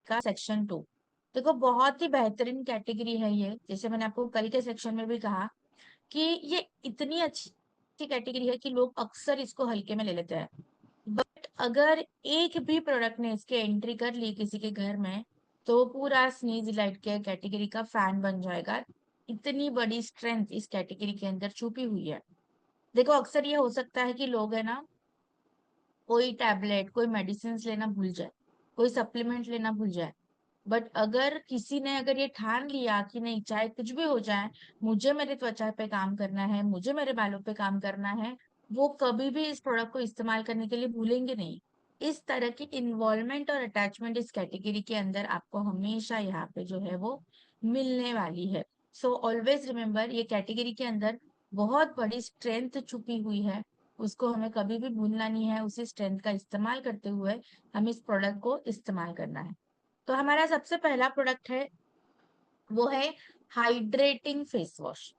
का सेक्शन 2। देखो बहुत ही बेहतरीन कैटेगरी है ये, जैसे मैंने आपको कल के सेक्शन में भी कहा कि ये इतनी अच्छी कैटेगरी है कि लोग अक्सर इसको हल्के में ले लेते हैं। बट अगर एक भी प्रोडक्ट ने इसके एंट्री कर ली किसी के घर में, तो पूरा स्नीज लाइट के कैटेगरी का फैन बन जाएगा। इतनी बड़ी स्ट्रेंथ इस कैटेगरी के अंदर छुपी हुई है। देखो अक्सर ये हो सकता है कि लोग है ना, कोई टैबलेट कोई मेडिसिन लेना भूल जाए, कोई सप्लीमेंट लेना भूल जाए। बट अगर किसी ने अगर ये ठान लिया कि नहीं, चाहे कुछ भी हो जाए, मुझे मेरे त्वचा पे काम करना है, मुझे मेरे बालों पे काम करना है, वो कभी भी इस प्रोडक्ट को इस्तेमाल करने के लिए भूलेंगे नहीं। इस तरह की इन्वॉल्वमेंट और अटैचमेंट इस कैटेगरी के अंदर आपको हमेशा यहाँ पे जो है वो मिलने वाली है। सो ऑलवेज रिमेम्बर, ये कैटेगरी के अंदर बहुत बड़ी स्ट्रेंथ छुपी हुई है, उसको हमें कभी भी भूलना नहीं है। उसी स्ट्रेंथ का इस्तेमाल करते हुए हमें इस प्रोडक्ट को इस्तेमाल करना है। तो हमारा सबसे पहला प्रोडक्ट है, वो है hydrating face wash.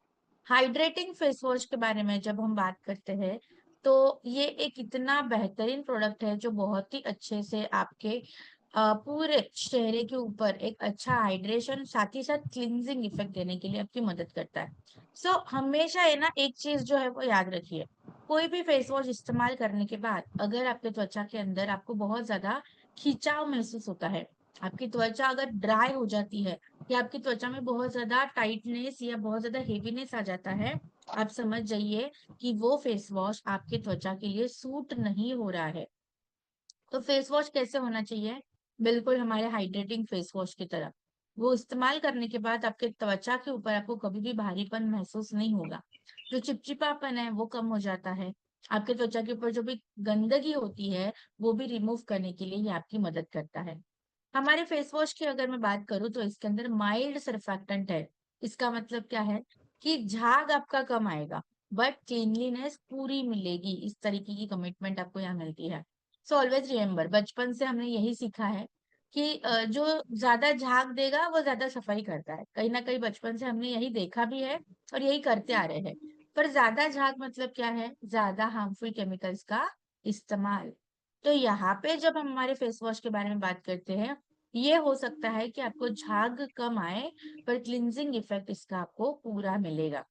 Hydrating face wash के बारे में जब हम बात करते हैं, तो ये एक इतना बेहतरीन प्रोडक्ट है जो बहुत ही अच्छे से आपके पूरे चेहरे के ऊपर एक अच्छा हाइड्रेशन, साथ ही साथ क्लिनजिंग इफेक्ट देने के लिए आपकी मदद करता है। सो हमेशा है ना, एक चीज जो है वो याद रखिए, कोई भी फेस वॉश इस्तेमाल करने के बाद अगर आपके त्वचा के अंदर आपको बहुत ज्यादा खिंचाव महसूस होता है, आपकी त्वचा अगर ड्राई हो जाती है, या आपकी त्वचा में बहुत ज्यादा टाइटनेस या बहुत ज्यादा हेवीनेस आ जाता है, आप समझ जाइए कि वो फेस वॉश आपके त्वचा के लिए सूट नहीं हो रहा है। तो फेस वॉश कैसे होना चाहिए? बिल्कुल हमारे हाइड्रेटिंग फेस वॉश की तरह। वो इस्तेमाल करने के बाद आपके त्वचा के ऊपर आपको कभी भी भारीपन महसूस नहीं होगा। जो चिपचिपापन है वो कम हो जाता है। आपके त्वचा के ऊपर जो भी गंदगी होती है, वो भी रिमूव करने के लिए ये आपकी मदद करता है। हमारे फेस वॉश की अगर मैं बात करूं, तो इसके अंदर माइल्ड सरफेक्टेंट है। इसका मतलब क्या है कि झाग आपका कम आएगा, बट क्लीनलीनेस पूरी मिलेगी। इस तरीके की कमिटमेंट आपको यहाँ मिलती है। सो ऑलवेज रिमेम्बर, बचपन से हमने यही सीखा है कि जो ज्यादा झाग देगा वो ज्यादा सफाई करता है। कहीं ना कहीं बचपन से हमने यही देखा भी है और यही करते आ रहे हैं। पर ज्यादा झाग मतलब क्या है? ज्यादा हार्मफुल केमिकल्स का इस्तेमाल। तो यहाँ पे जब हम हमारे फेस वॉश के बारे में बात करते हैं, ये हो सकता है कि आपको झाग कम आए, पर क्लिनजिंग इफेक्ट इसका आपको पूरा मिलेगा।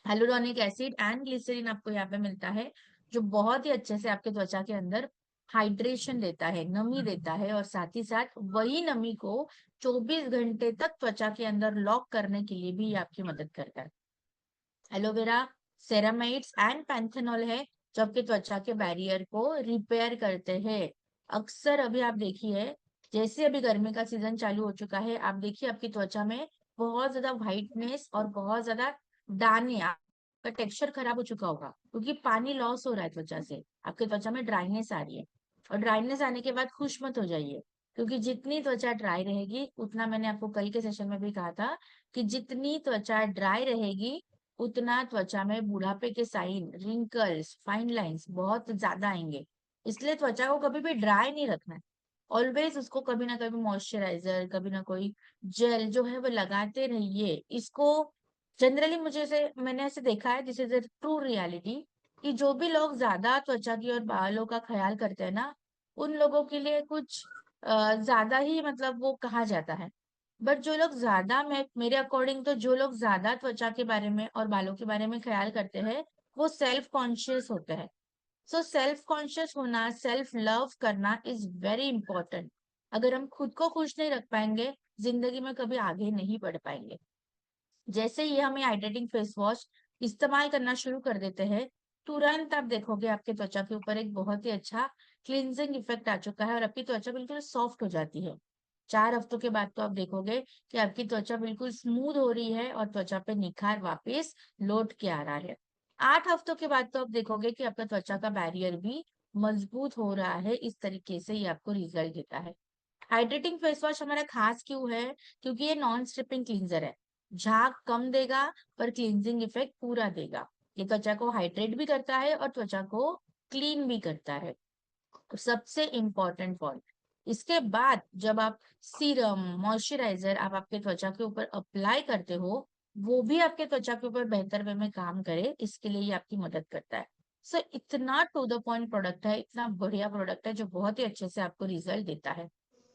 हेलुरोनिक एसिड एंड ग्लिसरीन आपको यहाँ पे मिलता है, जो बहुत ही अच्छे से आपके त्वचा के अंदर हाइड्रेशन देता है, नमी देता है, और साथ ही साथ वही नमी को 24 घंटे तक त्वचा के अंदर लॉक करने के लिए भी ये आपकी मदद करता है। एलोवेरा, सेरामाइड्स एंड पैंथेनॉल है, जो आपके त्वचा के बैरियर को रिपेयर करते हैं। अक्सर अभी आप देखिए, जैसे अभी गर्मी का सीजन चालू हो चुका है, आप देखिए आपकी त्वचा में बहुत ज्यादा व्हाइटनेस और बहुत ज्यादा दाने, आपका टेक्सचर खराब हो चुका होगा क्योंकि पानी लॉस हो रहा है त्वचा से, आपके त्वचा में ड्राइनेस आ रही है। और ड्राइनेस आने के बाद खुश मत हो जाइए, क्योंकि जितनी त्वचा ड्राई रहेगी, उतना, मैंने आपको कल के सेशन में भी कहा था कि जितनी त्वचा ड्राई रहेगी, उतना त्वचा में बुढ़ापे के साइन, रिंकल्स, फाइन लाइंस बहुत ज्यादा आएंगे। इसलिए त्वचा को कभी भी ड्राई नहीं रखना है। ऑलवेज उसको कभी ना कभी मॉइस्चराइजर, कभी ना कोई जेल जो है वो लगाते रहिए। इसको जनरली मुझे से मैंने ऐसे देखा है, this is a true reality, कि जो भी लोग ज्यादा त्वचा की और बालों का ख्याल करते हैं ना, उन लोगों के लिए कुछ ज्यादा ही मतलब वो कहा जाता है। बट जो लोग ज्यादा, मैं मेरे अकॉर्डिंग तो जो लोग ज्यादा त्वचा के बारे में और बालों के बारे में ख्याल करते हैं, वो सेल्फ कॉन्शियस होते हैं। सो सेल्फ कॉन्शियस होना, सेल्फ लव करना इज वेरी इंपॉर्टेंट। अगर हम खुद को खुश नहीं रख पाएंगे, जिंदगी में कभी आगे नहीं बढ़ पाएंगे। जैसे ही हम ये हाइड्रेटिंग फेस वॉश इस्तेमाल करना शुरू कर देते हैं, तुरंत आप देखोगे आपके त्वचा के ऊपर एक बहुत ही अच्छा क्लिनजिंग इफेक्ट आ चुका है और आपकी त्वचा बिल्कुल सॉफ्ट हो जाती है। 4 हफ्तों के बाद तो आप देखोगे कि आपकी त्वचा बिल्कुल स्मूथ हो रही है और त्वचा पे निखार वापस लौट के आ रहा है। 8 हफ्तों के बाद तो आप देखोगे कि आपका त्वचा का बैरियर भी मजबूत हो रहा है। इस तरीके से ये आपको रिजल्ट देता है। हाइड्रेटिंग फेस वॉश हमारा खास क्यों है? क्योंकि ये नॉन स्ट्रिपिंग क्लींजर है। झाग कम देगा, पर क्लींजिंग इफेक्ट पूरा देगा। ये त्वचा को हाइड्रेट भी करता है और त्वचा को क्लीन भी करता है। तो सबसे इम्पोर्टेंट पॉइंट, इसके बाद जब आप सीरम, मॉइस्चराइजर आप आपके त्वचा के ऊपर अप्लाई करते हो, वो भी आपके त्वचा के ऊपर बेहतर वे में काम करे, इसके लिए ये आपकी मदद करता है। सो इतना टू द पॉइंट प्रोडक्ट है, इतना बढ़िया प्रोडक्ट है, जो बहुत ही अच्छे से आपको रिजल्ट देता है।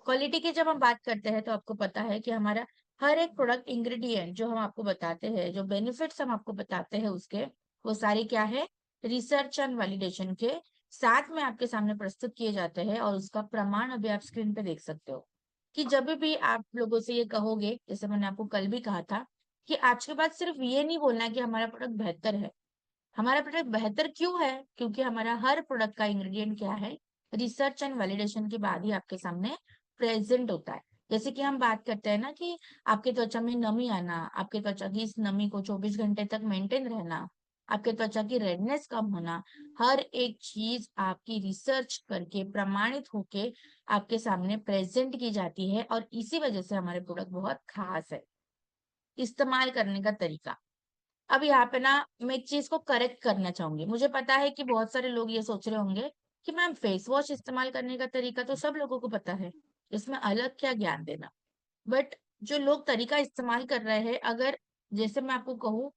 क्वालिटी की जब हम बात करते हैं तो आपको पता है कि हमारा हर एक प्रोडक्ट इंग्रेडिएंट जो हम आपको बताते हैं, जो बेनिफिट्स हम आपको बताते हैं उसके, वो सारे क्या है, रिसर्च एंड वैलिडेशन के साथ में आपके सामने प्रस्तुत किए जाते हैं। और उसका प्रमाण अभी आप स्क्रीन पे देख सकते हो कि जब भी आप लोगों से ये कहोगे, जैसे मैंने आपको कल भी कहा था, कि आज के बाद सिर्फ ये नहीं बोलना है कि हमारा प्रोडक्ट बेहतर है। हमारा प्रोडक्ट बेहतर क्यों है? क्योंकि हमारा हर प्रोडक्ट का इंग्रेडिएंट क्या है, रिसर्च एंड वैलिडेशन के बाद ही आपके सामने प्रेजेंट होता है। जैसे कि हम बात करते हैं ना कि आपके त्वचा में नमी आना, आपके त्वचा की इस नमी को 24 घंटे तक मेंटेन रहना, आपके त्वचा की रेडनेस कम होना, हर एक चीज आपकी रिसर्च करके प्रमाणित होके आपके सामने प्रेजेंट की जाती है। और इसी वजह से हमारे प्रोडक्ट बहुत खास है। इस्तेमाल करने का तरीका, अब यहाँ पे ना मैं एक चीज को करेक्ट करना चाहूंगी। मुझे पता है कि बहुत सारे लोग ये सोच रहे होंगे कि मैम फेस वॉश इस्तेमाल करने का तरीका तो सब लोगों को पता है, इसमें अलग क्या ज्ञान देना। बट जो लोग तरीका इस्तेमाल कर रहे हैं, अगर जैसे मैं आपको कहूँ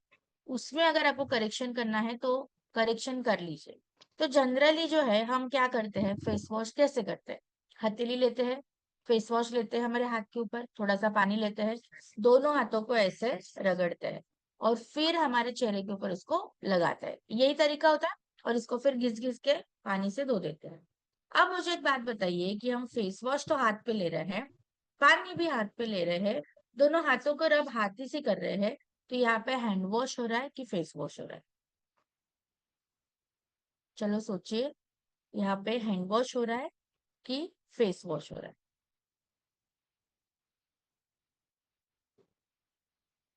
उसमें अगर आपको करेक्शन करना है तो करेक्शन कर लीजिए। तो जनरली जो है हम क्या करते हैं, फेस वॉश कैसे करते हैं, हथेली लेते हैं, फेस वॉश लेते हैं हमारे हाथ के ऊपर, थोड़ा सा पानी लेते हैं, दोनों हाथों को ऐसे रगड़ते हैं और फिर हमारे चेहरे के ऊपर उसको लगाते हैं। यही तरीका होता है। और इसको फिर घिस घिस के पानी से धो देते हैं। अब मुझे एक बात बताइए कि हम फेस वॉश तो हाथ पे ले रहे हैं, पानी भी हाथ पे ले रहे हैं, दोनों हाथों को रब हाथ ही से कर रहे हैं, तो यहाँ पे हैंड वॉश हो रहा है कि फेस वॉश हो रहा है? चलो सोचिए, यहाँ पे हैंड वॉश हो रहा है कि फेस वॉश हो रहा है?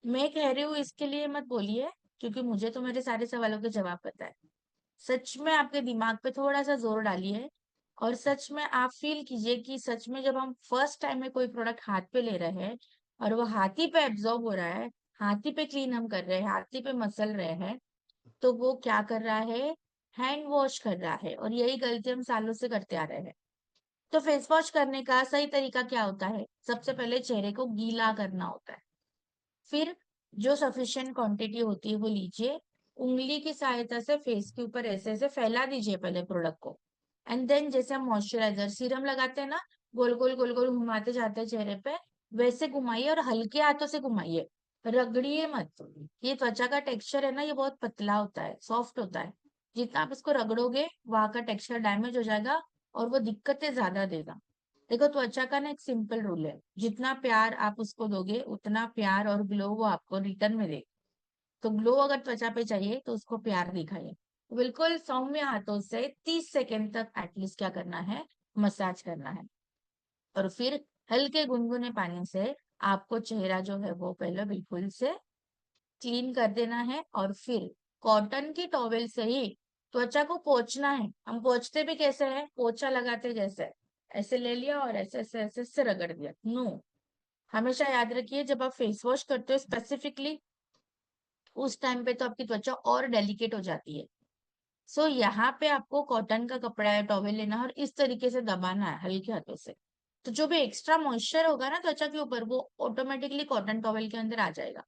मैं कह रही हूँ इसके लिए मत बोलिए, क्योंकि मुझे तो मेरे सारे सवालों के जवाब पता है। सच में आपके दिमाग पे थोड़ा सा जोर डालिए और सच में आप फील कीजिए कि सच में जब हम फर्स्ट टाइम में कोई प्रोडक्ट हाथ पे ले रहे हैं और वो हाथी पे एब्जॉर्ब हो रहा है, हाथी पे क्लीन हम कर रहे हैं, हाथी पे मसल रहे हैं, तो वो क्या कर रहा है, हैंड वॉश कर रहा है। और यही गलती हम सालों से करते आ रहे हैं। तो फेस वॉश करने का सही तरीका क्या होता है? सबसे पहले चेहरे को गीला करना होता है। फिर जो सफिशिएंट क्वांटिटी होती है वो लीजिए, उंगली की सहायता से फेस के ऊपर ऐसे ऐसे फैला दीजिए पहले प्रोडक्ट को। एंड देन जैसे हम मॉइस्चराइजर सीरम लगाते हैं ना, गोल गोल घुमाते जाते हैं चेहरे पे, वैसे घुमाइए और हल्के हाथों से घुमाइए, रगड़िए मत। ये त्वचा का टेक्सचर है ना, ये बहुत पतला होता है, सॉफ्ट होता है। जितना आप इसको रगड़ोगे वहां का टेक्सचर डैमेज हो जाएगा और वो दिक्कतें ज्यादा देगा। देखो त्वचा का ना एक सिंपल रूल है, जितना प्यार आप उसको दोगे उतना प्यार और ग्लो वो आपको रिटर्न में देगा। तो ग्लो अगर त्वचा पे चाहिए तो उसको प्यार दिखाइए। बिल्कुल सौम्य हाथों से 30 सेकेंड तक एटलीस्ट क्या करना है, मसाज करना है। और फिर हल्के गुनगुने पानी से आपको चेहरा जो है वो पहले बिल्कुल से क्लीन कर देना है। और फिर कॉटन की टॉवेल से ही त्वचा को पोंछना है। हम पोंछते भी कैसे हैं, पोछा लगाते जैसे, ऐसे ले लिया और ऐसे ऐसे ऐसे ऐसे रगड़ दिया, नो। हमेशा याद रखिए जब आप फेस वॉश करते हो स्पेसिफिकली, उस टाइम पे तो आपकी त्वचा और डेलिकेट हो जाती है। सो यहाँ पे आपको कॉटन का कपड़ा या टॉवेल लेना है और इस तरीके से दबाना है हल्के हाथों से। तो जो भी एक्स्ट्रा मॉइस्चर होगा ना त्वचा के ऊपर, वो ऑटोमेटिकली कॉटन टॉवेल के अंदर आ जाएगा।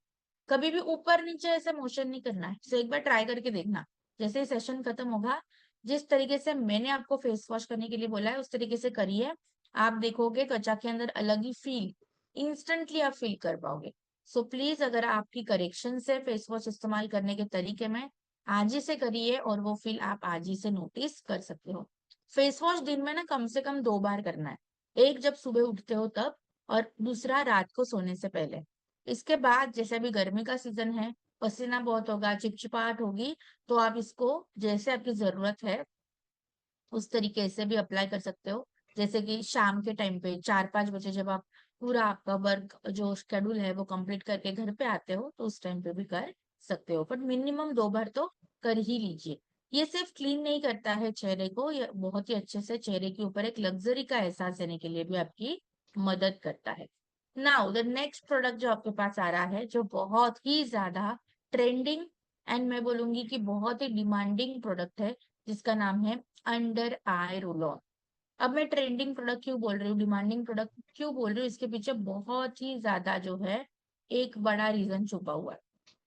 कभी भी ऊपर नीचे ऐसे मोशन नहीं करना है। सो एक बार ट्राई करके देखना, जैसे ही सेशन खत्म होगा, जिस तरीके से मैंने आपको फेस वॉश करने के लिए बोला है उस तरीके से करिए। आप देखोगे त्वचा के अंदर अलग ही फील, इंस्टेंटली आप फील कर पाओगे। सो प्लीज अगर आपकी करेक्शन से फेस वॉश इस्तेमाल करने के तरीके में, आज ही से करिए और वो फील आप आज ही से नोटिस कर सकते हो। फेस वॉश दिन में ना कम से कम 2 बार करना है। एक जब सुबह उठते हो तब, और दूसरा रात को सोने से पहले। इसके बाद जैसे अभी गर्मी का सीजन है, पसीना बहुत होगा, चिपचिपाहट होगी, तो आप इसको जैसे आपकी जरूरत है उस तरीके से भी अप्लाई कर सकते हो। जैसे कि शाम के टाइम पे 4-5 बजे जब आप पूरा आपका वर्क जो शेड्यूल है वो कंप्लीट करके घर पे आते हो, तो उस टाइम पे भी कर सकते हो। बट मिनिमम 2 बार तो कर ही लीजिए। ये सिर्फ क्लीन नहीं करता है चेहरे को, ये बहुत ही अच्छे से चेहरे के ऊपर एक लग्जरी का एहसास देने के लिए भी आपकी मदद करता है। नाउ द नेक्स्ट प्रोडक्ट जो आपके पास आ रहा है, जो बहुत ही ज्यादा ट्रेंडिंग एंड मैं बोलूंगी कि बहुत ही डिमांडिंग प्रोडक्ट है, जिसका नाम है अंडर आई रोल ऑन। अब मैं ट्रेंडिंग प्रोडक्ट क्यों बोल रही हूँ, डिमांडिंग प्रोडक्ट क्यों बोल रही हूँ, इसके पीछे बहुत ही ज्यादा जो है एक बड़ा रीजन छुपा हुआ है।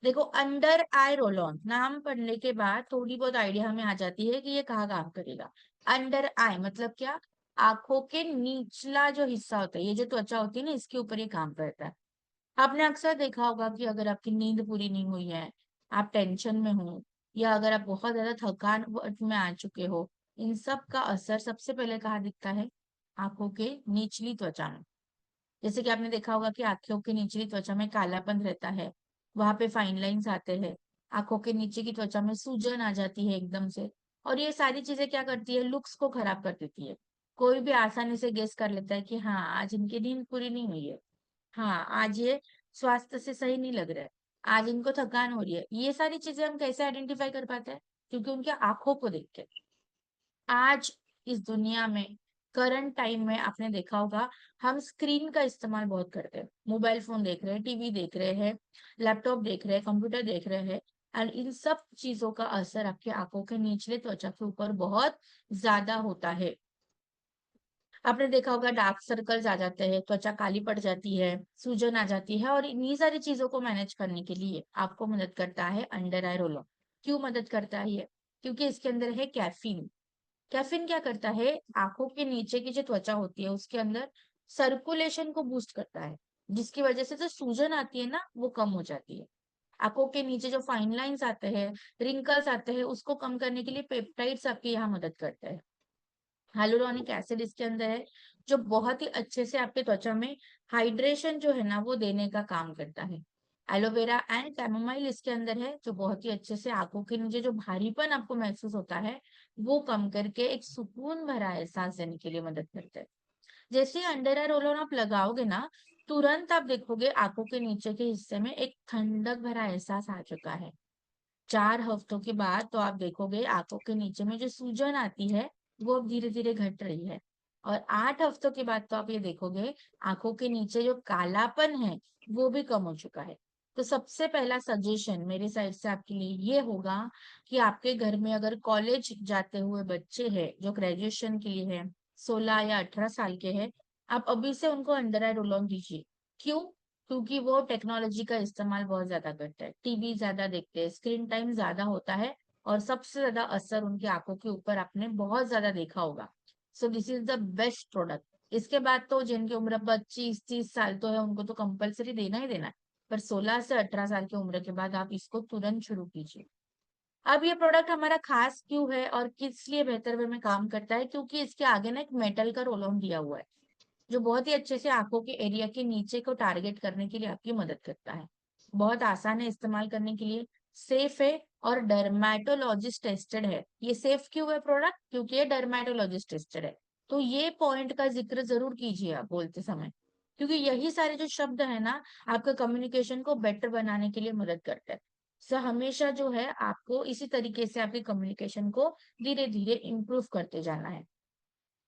देखो अंडर आई रोल ऑन नाम पढ़ने के बाद थोड़ी बहुत आइडिया हमें आ जाती है कि ये कहाँ काम करेगा। अंडर आई मतलब क्या, आंखों के निचला जो हिस्सा होता है, ये जो त्वचा होती है ना, इसके ऊपर ये काम करता है। आपने अक्सर देखा होगा कि अगर आपकी नींद पूरी नहीं हुई है, आप टेंशन में हो, या अगर आप बहुत ज्यादा थकान में आ चुके हो, इन सब का असर सबसे पहले कहाँ दिखता है? आंखों के निचली त्वचा में। जैसे कि आपने देखा होगा कि आंखों के निचली त्वचा में कालापन रहता है, वहां पे फाइन लाइंस आते हैं, आंखों के नीचे की त्वचा में सूजन आ जाती है एकदम से। और ये सारी चीजें क्या करती है? लुक्स को खराब कर देती है। कोई भी आसानी से गेस कर लेता है कि हाँ, आज इनकी नींद पूरी नहीं हुई है, हाँ आज ये स्वास्थ्य से सही नहीं लग रहा है, आज इनको थकान हो रही है। ये सारी चीजें हम कैसे आइडेंटिफाई कर पाते हैं? क्योंकि उनके आंखों को देख के। आज इस दुनिया में, करंट टाइम में आपने देखा होगा, हम स्क्रीन का इस्तेमाल बहुत करते हैं। मोबाइल फोन देख रहे हैं, टीवी देख रहे हैं, लैपटॉप देख रहे हैं, कंप्यूटर देख रहे हैं। और इन सब चीजों का असर आपकी आंखों के निचले त्वचा के ऊपर बहुत ज्यादा होता है। आपने देखा होगा डार्क सर्कल्स आ जाते हैं, त्वचा काली पड़ जाती है, सूजन आ जाती है। और इन्हीं सारी चीजों को मैनेज करने के लिए आपको मदद करता है अंडर आई रोलर। क्यों मदद करता है ये? क्योंकि इसके अंदर है कैफीन। कैफीन क्या करता है? आंखों के नीचे की जो त्वचा होती है उसके अंदर सर्कुलेशन को बूस्ट करता है, जिसकी वजह से जो सूजन आती है ना, वो कम हो जाती है। आंखों के नीचे जो फाइन लाइंस आते हैं, रिंकल्स आते हैं, उसको कम करने के लिए पेप्टाइड्स आपकी यहाँ मदद करते हैं। हाइलुरोनिक एसिड इसके अंदर है, जो बहुत ही अच्छे से आपके त्वचा में हाइड्रेशन जो है ना, वो देने का काम करता है। एलोवेरा एंड कैमोमाइल इसके अंदर है, जो बहुत ही अच्छे से आंखों के नीचे जो भारीपन आपको महसूस होता है, वो कम करके एक सुकून भरा एहसास देने के लिए मदद करते हैं। जैसे अंडर आई रोलर आप लगाओगे ना, तुरंत आप देखोगे आंखों के नीचे के हिस्से में एक ठंडक भरा एहसास आ चुका है। 4 हफ्तों के बाद तो आप देखोगे आंखों के नीचे में जो सूजन आती है, वो अब धीरे धीरे घट रही है। और 8 हफ्तों के बाद तो आप ये देखोगे आंखों के नीचे जो कालापन है, वो भी कम हो चुका है। तो सबसे पहला सजेशन मेरे साइड से आपके लिए ये होगा कि आपके घर में अगर कॉलेज जाते हुए बच्चे हैं जो ग्रेजुएशन के लिए है, 16 या 18 साल के हैं, आप अभी से उनको अंडर आई रोल ऑन दीजिए। क्यों? क्योंकि वो टेक्नोलॉजी का इस्तेमाल बहुत ज्यादा करते हैं, टीवी ज्यादा देखते हैं, स्क्रीन टाइम ज्यादा होता है। और सबसे ज्यादा असर उनकी आंखों के ऊपर आपने बहुत ज्यादा देखा होगा। So this is the best product. इसके बाद तो जिनकी उम्र 25-30 साल तो है, उनको तो कंपलसरी देना ही देना है। पर 16 से 18 साल की उम्र के बाद आप इसको तुरंत शुरू कीजिए। अब ये प्रोडक्ट हमारा खास क्यों है और किस लिए बेहतर वे में काम करता है? क्योंकि इसके आगे ना एक मेटल का रोल ऑन दिया हुआ है, जो बहुत ही अच्छे से आंखों के एरिया के नीचे को टारगेट करने के लिए आपकी मदद करता है। बहुत आसान है इस्तेमाल करने के लिए, सेफ है, और डर्मेटोलॉजिस्ट टेस्टेड है। ये सेफ क्यों है प्रोडक्ट? क्योंकि ये डर्मेटोलॉजिस्ट टेस्टेड है। तो ये पॉइंट का जिक्र जरूर कीजिए आप बोलते समय, क्योंकि यही सारे जो शब्द है ना, आपका कम्युनिकेशन को बेटर बनाने के लिए मदद करते हैं। सो हमेशा जो है आपको इसी तरीके से आपकी कम्युनिकेशन को धीरे धीरे इम्प्रूव करते जाना है।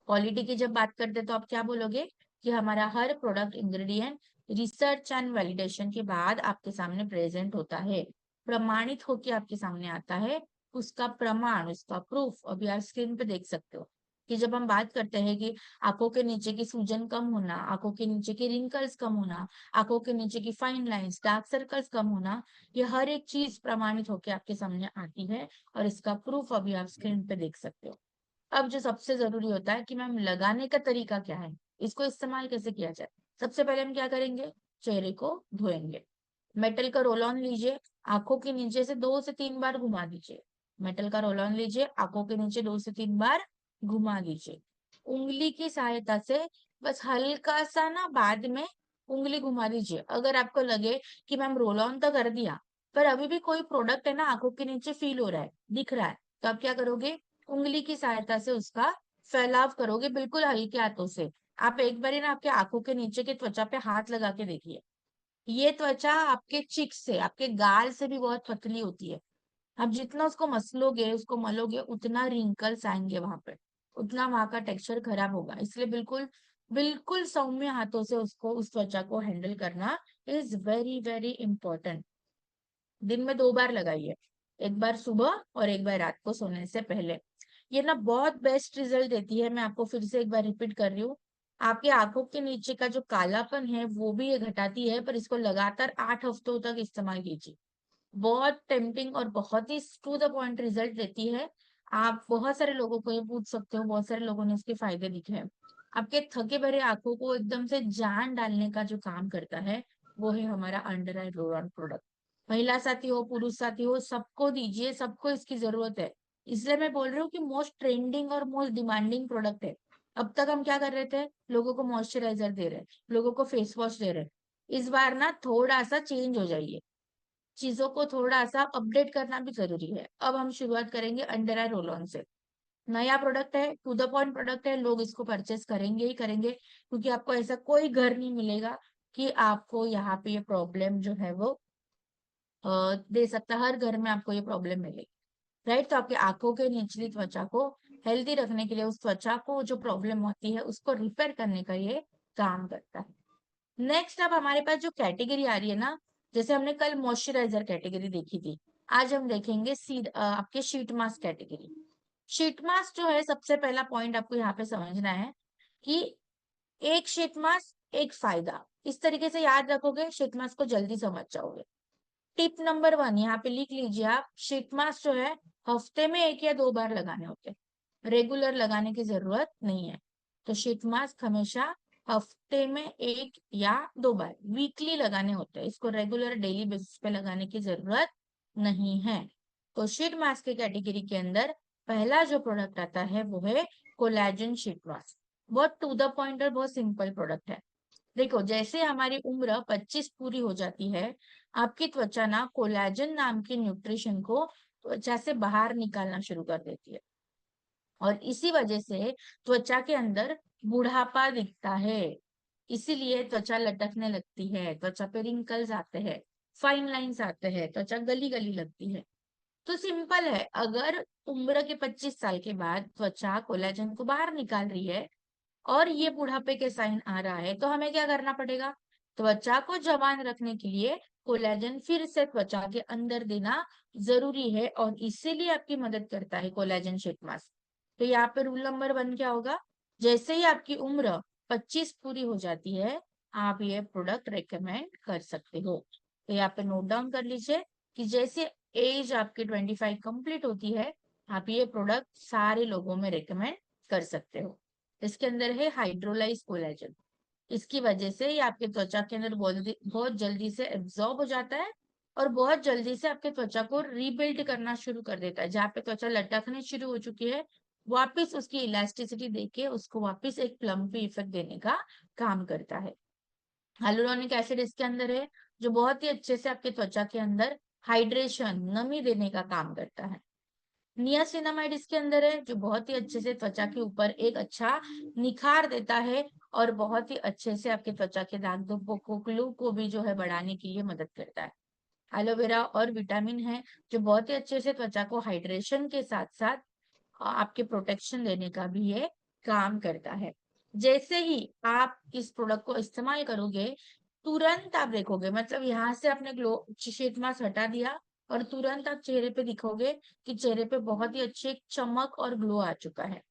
क्वालिटी की जब बात करते हैं तो आप क्या बोलोगे? कि हमारा हर product ingredient research and validation के बाद आपके सामने प्रेजेंट होता है, प्रमाणित होकर आपके सामने आता है। उसका प्रमाण, उसका प्रूफ अभी आप स्क्रीन पे देख सकते हो। कि जब हम बात करते हैं कि आंखों के नीचे की सूजन कम होना, आंखों के नीचे की रिंकल्स कम होना, आंखों के नीचे की फाइन लाइंस, डार्क सर्कल्स कम होना, ये हर एक चीज प्रमाणित होकर आपके सामने आती है। और इसका प्रूफ अभी आप स्क्रीन पे देख सकते हो। अब जो सबसे जरूरी होता है कि मैम लगाने का तरीका क्या है, इसको इस्तेमाल कैसे किया जाए। सबसे पहले हम क्या करेंगे? चेहरे को धोएंगे। मेटल का रोल ऑन लीजिए, आंखों के नीचे से 2 से 3 बार घुमा दीजिए। मेटल का रोल ऑन लीजिए, आंखों के नीचे 2 से 3 बार घुमा दीजिए। उंगली की सहायता से बस हल्का सा ना बाद में उंगली घुमा दीजिए। अगर आपको लगे कि मैम रोल ऑन तो कर दिया, पर अभी भी कोई प्रोडक्ट है ना आंखों के नीचे फील हो रहा है, दिख रहा है, तो आप क्या करोगे? उंगली की सहायता से उसका फैलाव करोगे, बिल्कुल हल्के हाथों से। आप एक बार ना आपके आंखों के नीचे के त्वचा पे हाथ लगा के देखिए। ये त्वचा आपके चिक से, आपके गाल से भी बहुत पतली होती है। आप जितना उसको मसलोगे, उसको मलोगे, उतना रिंकल्स आएंगे वहां पे, उतना वहां का टेक्सचर खराब होगा। इसलिए बिल्कुल बिल्कुल सौम्य हाथों से उसको, उस त्वचा को हैंडल करना इज वेरी वेरी इंपॉर्टेंट। दिन में 2 बार लगाइए, एक बार सुबह और एक बार रात को सोने से पहले। ये ना बहुत बेस्ट रिजल्ट देती है। मैं आपको फिर से एक बार रिपीट कर रही हूँ, आपकी आंखों के नीचे का जो कालापन है वो भी ये घटाती है। पर इसको लगातार 8 हफ्तों तक इस्तेमाल कीजिए। बहुत टेम्पटिंग और बहुत ही टू द पॉइंट रिजल्ट देती है। आप बहुत सारे लोगों को ये पूछ सकते हो, बहुत सारे लोगों ने इसके फायदे दिखे हैं। आपके थके भरे आंखों को एकदम से जान डालने का जो काम करता है वो है हमारा under I roll on product. महिला साथी हो, पुरुष साथी हो, सबको दीजिए, सबको इसकी जरूरत है। इसलिए मैं बोल रही हूँ कि मोस्ट ट्रेंडिंग और मोस्ट डिमांडिंग प्रोडक्ट है। अब तक हम क्या कर रहे थे, लोगों को मॉइस्चराइजर दे रहे हैं, लोगों को फेस वॉश दे रहे हैं। इस बार ना थोड़ा सा चेंज हो जाइए, चीजों को थोड़ा सा अपडेट करना भी जरूरी है। अब हम शुरुआत करेंगे अंडर आई रोल ऑन से। नया प्रोडक्ट है, टू द पॉइंट प्रोडक्ट है, लोग इसको परचेस करेंगे ही करेंगे, क्योंकि आपको ऐसा कोई घर नहीं मिलेगा कि आपको यहाँ पे ये प्रॉब्लम जो है वो दे सकता। हर घर में आपको ये प्रॉब्लम मिलेगी, राइट। तो आपकी आंखों के निचली त्वचा को हेल्दी रखने के लिए, उस त्वचा को जो प्रॉब्लम होती है उसको रिपेयर करने का ये काम करता है। नेक्स्ट अब हमारे पास जो कैटेगरी आ रही है ना, जैसे हमने कल मॉइस्चराइजर कैटेगरी देखी थी, आज हम देखेंगे आपके sheet mask category. Sheet mask जो है, सबसे पहला पॉइंट आपको यहाँ पे समझना है कि एक शीट मास्क एक फायदा। इस तरीके से याद रखोगे, शीट मास्क को जल्दी समझ जाओगे। टिप नंबर 1 यहाँ पे लिख लीजिए आप, शीट मास्क जो है हफ्ते में 1 या 2 बार लगाने होते हैं, रेगुलर लगाने की जरूरत नहीं है। तो शीट मास्क हमेशा हफ्ते में 1 या 2 बार वीकली लगाने होते हैं, इसको रेगुलर डेली बेसिस पे लगाने की जरूरत नहीं है। तो शीट मास्क के कैटेगरी के अंदर पहला जो प्रोडक्ट आता है वो है कोलेजन शीट मास्क। बहुत टू द पॉइंट और बहुत सिंपल प्रोडक्ट है। देखो, जैसे हमारी उम्र 25 पूरी हो जाती है, आपकी त्वचा ना कोलेजन नाम के न्यूट्रिशन को त्वचा से बाहर निकालना शुरू कर देती है, और इसी वजह से त्वचा के अंदर बुढ़ापा दिखता है। इसीलिए त्वचा लटकने लगती है, त्वचा पे रिंकल्स आते हैं, फाइन लाइंस आते हैं, त्वचा गली गली लगती है। तो सिंपल है, अगर उम्र के 25 साल के बाद त्वचा कोलेजन को बाहर निकाल रही है और ये बुढ़ापे के साइन आ रहा है, तो हमें क्या करना पड़ेगा? त्वचा को जवान रखने के लिए कोलेजन फिर से त्वचा के अंदर देना जरूरी है, और इसीलिए आपकी मदद करता है कोलेजन शीट मास्क। तो यहाँ पे रूल नंबर 1 क्या होगा? जैसे ही आपकी उम्र 25 पूरी हो जाती है, आप ये प्रोडक्ट रेकमेंड कर सकते हो। तो यहाँ पे नोट डाउन कर लीजिए कि जैसे एज आपकी 25 कंप्लीट होती है, आप ये प्रोडक्ट सारे लोगों में रेकमेंड कर सकते हो। इसके अंदर है हाइड्रोलाइज कोलेजन। इसकी वजह से ये आपके त्वचा के अंदर बहुत जल्दी से एब्जॉर्ब हो जाता है, और बहुत जल्दी से आपके त्वचा को रीबिल्ड करना शुरू कर देता है। जहाँ पे त्वचा लटकने शुरू हो चुकी है, वापस उसकी इलास्टिसिटी देके उसको वापस एक प्लम्पी इफेक्ट देने का काम करता है। हाइलुरोनिक एसिड इसके अंदर है, जो बहुत ही अच्छे से आपके त्वचा के अंदर हाइड्रेशन, नमी देने का काम करता है। नियासिनामाइड इसके अंदर है, जो बहुत ही अच्छे से त्वचा के ऊपर एक अच्छा निखार देता है, और बहुत ही अच्छे से आपके त्वचा के दाग धब्बों को भी जो है बढ़ाने के लिए मदद करता है। एलोवेरा और विटामिन है, जो बहुत ही अच्छे से त्वचा को हाइड्रेशन के साथ साथ आपके प्रोटेक्शन देने का भी ये काम करता है। जैसे ही आप इस प्रोडक्ट को इस्तेमाल करोगे, तुरंत आप देखोगे, मतलब यहाँ से आपने ग्लो शीट मास्क हटा दिया और तुरंत आप चेहरे पे दिखोगे कि चेहरे पे बहुत ही अच्छी एक चमक और ग्लो आ चुका है।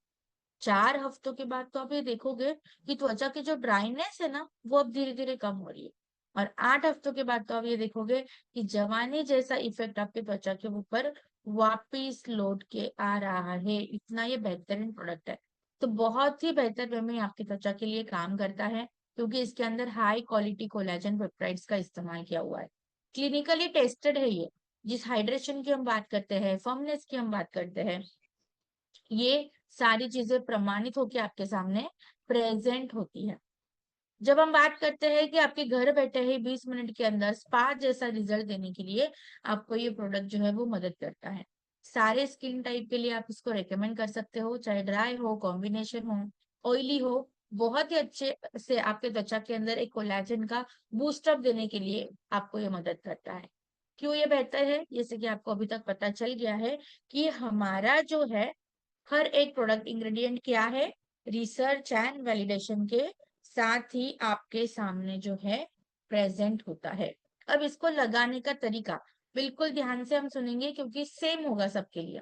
4 हफ्तों के बाद तो आप ये देखोगे कि त्वचा की जो ड्राइनेस है ना, वो अब धीरे धीरे कम हो रही है। और 8 हफ्तों के बाद तो आप ये देखोगे कि जवानी जैसा इफेक्ट आपके त्वचा के ऊपर वापिस लौट के आ रहा है। इतना ये बेहतरीन प्रोडक्ट है। तो बहुत ही बेहतर वे में आपकी त्वचा के लिए काम करता है, क्योंकि इसके अंदर हाई क्वालिटी कोलेजन पेप्टाइड्स का इस्तेमाल किया हुआ है। क्लिनिकली टेस्टेड है ये। जिस हाइड्रेशन की हम बात करते हैं, फर्मनेस की हम बात करते हैं, ये सारी चीजें प्रमाणित होकर आपके सामने प्रेजेंट होती है। जब हम बात करते हैं कि आपके घर बैठे ही 20 मिनट के अंदर स्पा जैसा रिजल्ट देने के लिए आपको ये प्रोडक्ट जो है वो मदद करता है। सारे स्किन टाइप के लिए आप इसको रेकमेंड कर सकते हो, चाहे ड्राई हो, कॉम्बिनेशन हो, ऑयली हो। बहुत ही अच्छे से आपके त्वचा के अंदर एक कोलेजन का बूस्टअप देने के लिए आपको ये मदद करता है। क्यों ये बेहतर है? जैसे कि आपको अभी तक पता चल गया है कि हमारा जो है हर एक प्रोडक्ट इंग्रेडिएंट क्या है, रिसर्च एंड वैलिडेशन के साथ ही आपके सामने जो है प्रेजेंट होता है। अब इसको लगाने का तरीका बिल्कुल ध्यान से हम सुनेंगे, क्योंकि सेम होगा सबके लिए।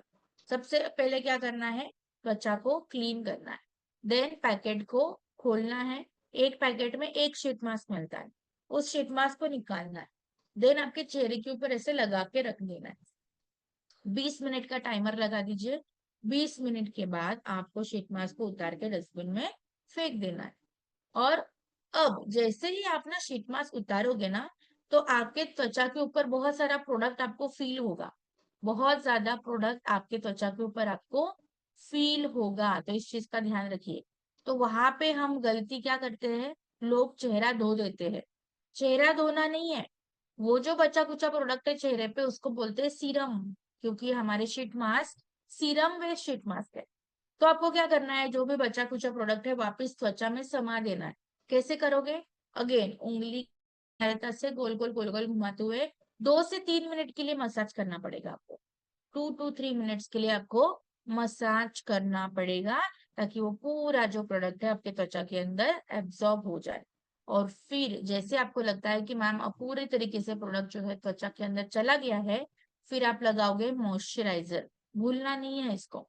सबसे पहले क्या करना है? त्वचा को क्लीन करना है, देन पैकेट को खोलना है। एक पैकेट में एक शीट मास्क मिलता है, उस शीट मास्क को निकालना है, देन आपके चेहरे के ऊपर ऐसे लगा के रख देना है। 20 मिनट का टाइमर लगा दीजिए। 20 मिनट के बाद आपको शीट मास्क को उतार के डस्टबिन में फेंक देना है। और अब जैसे ही आप ना शीट मास्क उतारोगे ना, तो आपके त्वचा के ऊपर बहुत सारा प्रोडक्ट आपको फील होगा, बहुत ज्यादा प्रोडक्ट आपके त्वचा के ऊपर आपको फील होगा, तो इस चीज का ध्यान रखिए। तो वहां पे हम गलती क्या करते हैं, लोग चेहरा धो देते हैं। चेहरा धोना नहीं है, वो जो बचा कुचा प्रोडक्ट है चेहरे पे उसको बोलते हैं सीरम, क्योंकि हमारे sheet mask serum based sheet mask है। तो आपको क्या करना है, जो भी बचा कुचा प्रोडक्ट है वापस त्वचा में समा देना है। कैसे करोगे, अगेन उंगली की सहायता से गोल गोल घुमाते हुए 2 से 3 मिनट के लिए मसाज करना पड़ेगा आपको। 2 to 3 मिनट्स के लिए आपको मसाज करना पड़ेगा, ताकि वो पूरा जो प्रोडक्ट है आपके त्वचा के अंदर एब्जॉर्ब हो जाए। और फिर जैसे आपको लगता है कि मैम अब पूरे तरीके से प्रोडक्ट जो है त्वचा के अंदर चला गया है, फिर आप लगाओगे मॉइस्चराइजर। भूलना नहीं है इसको,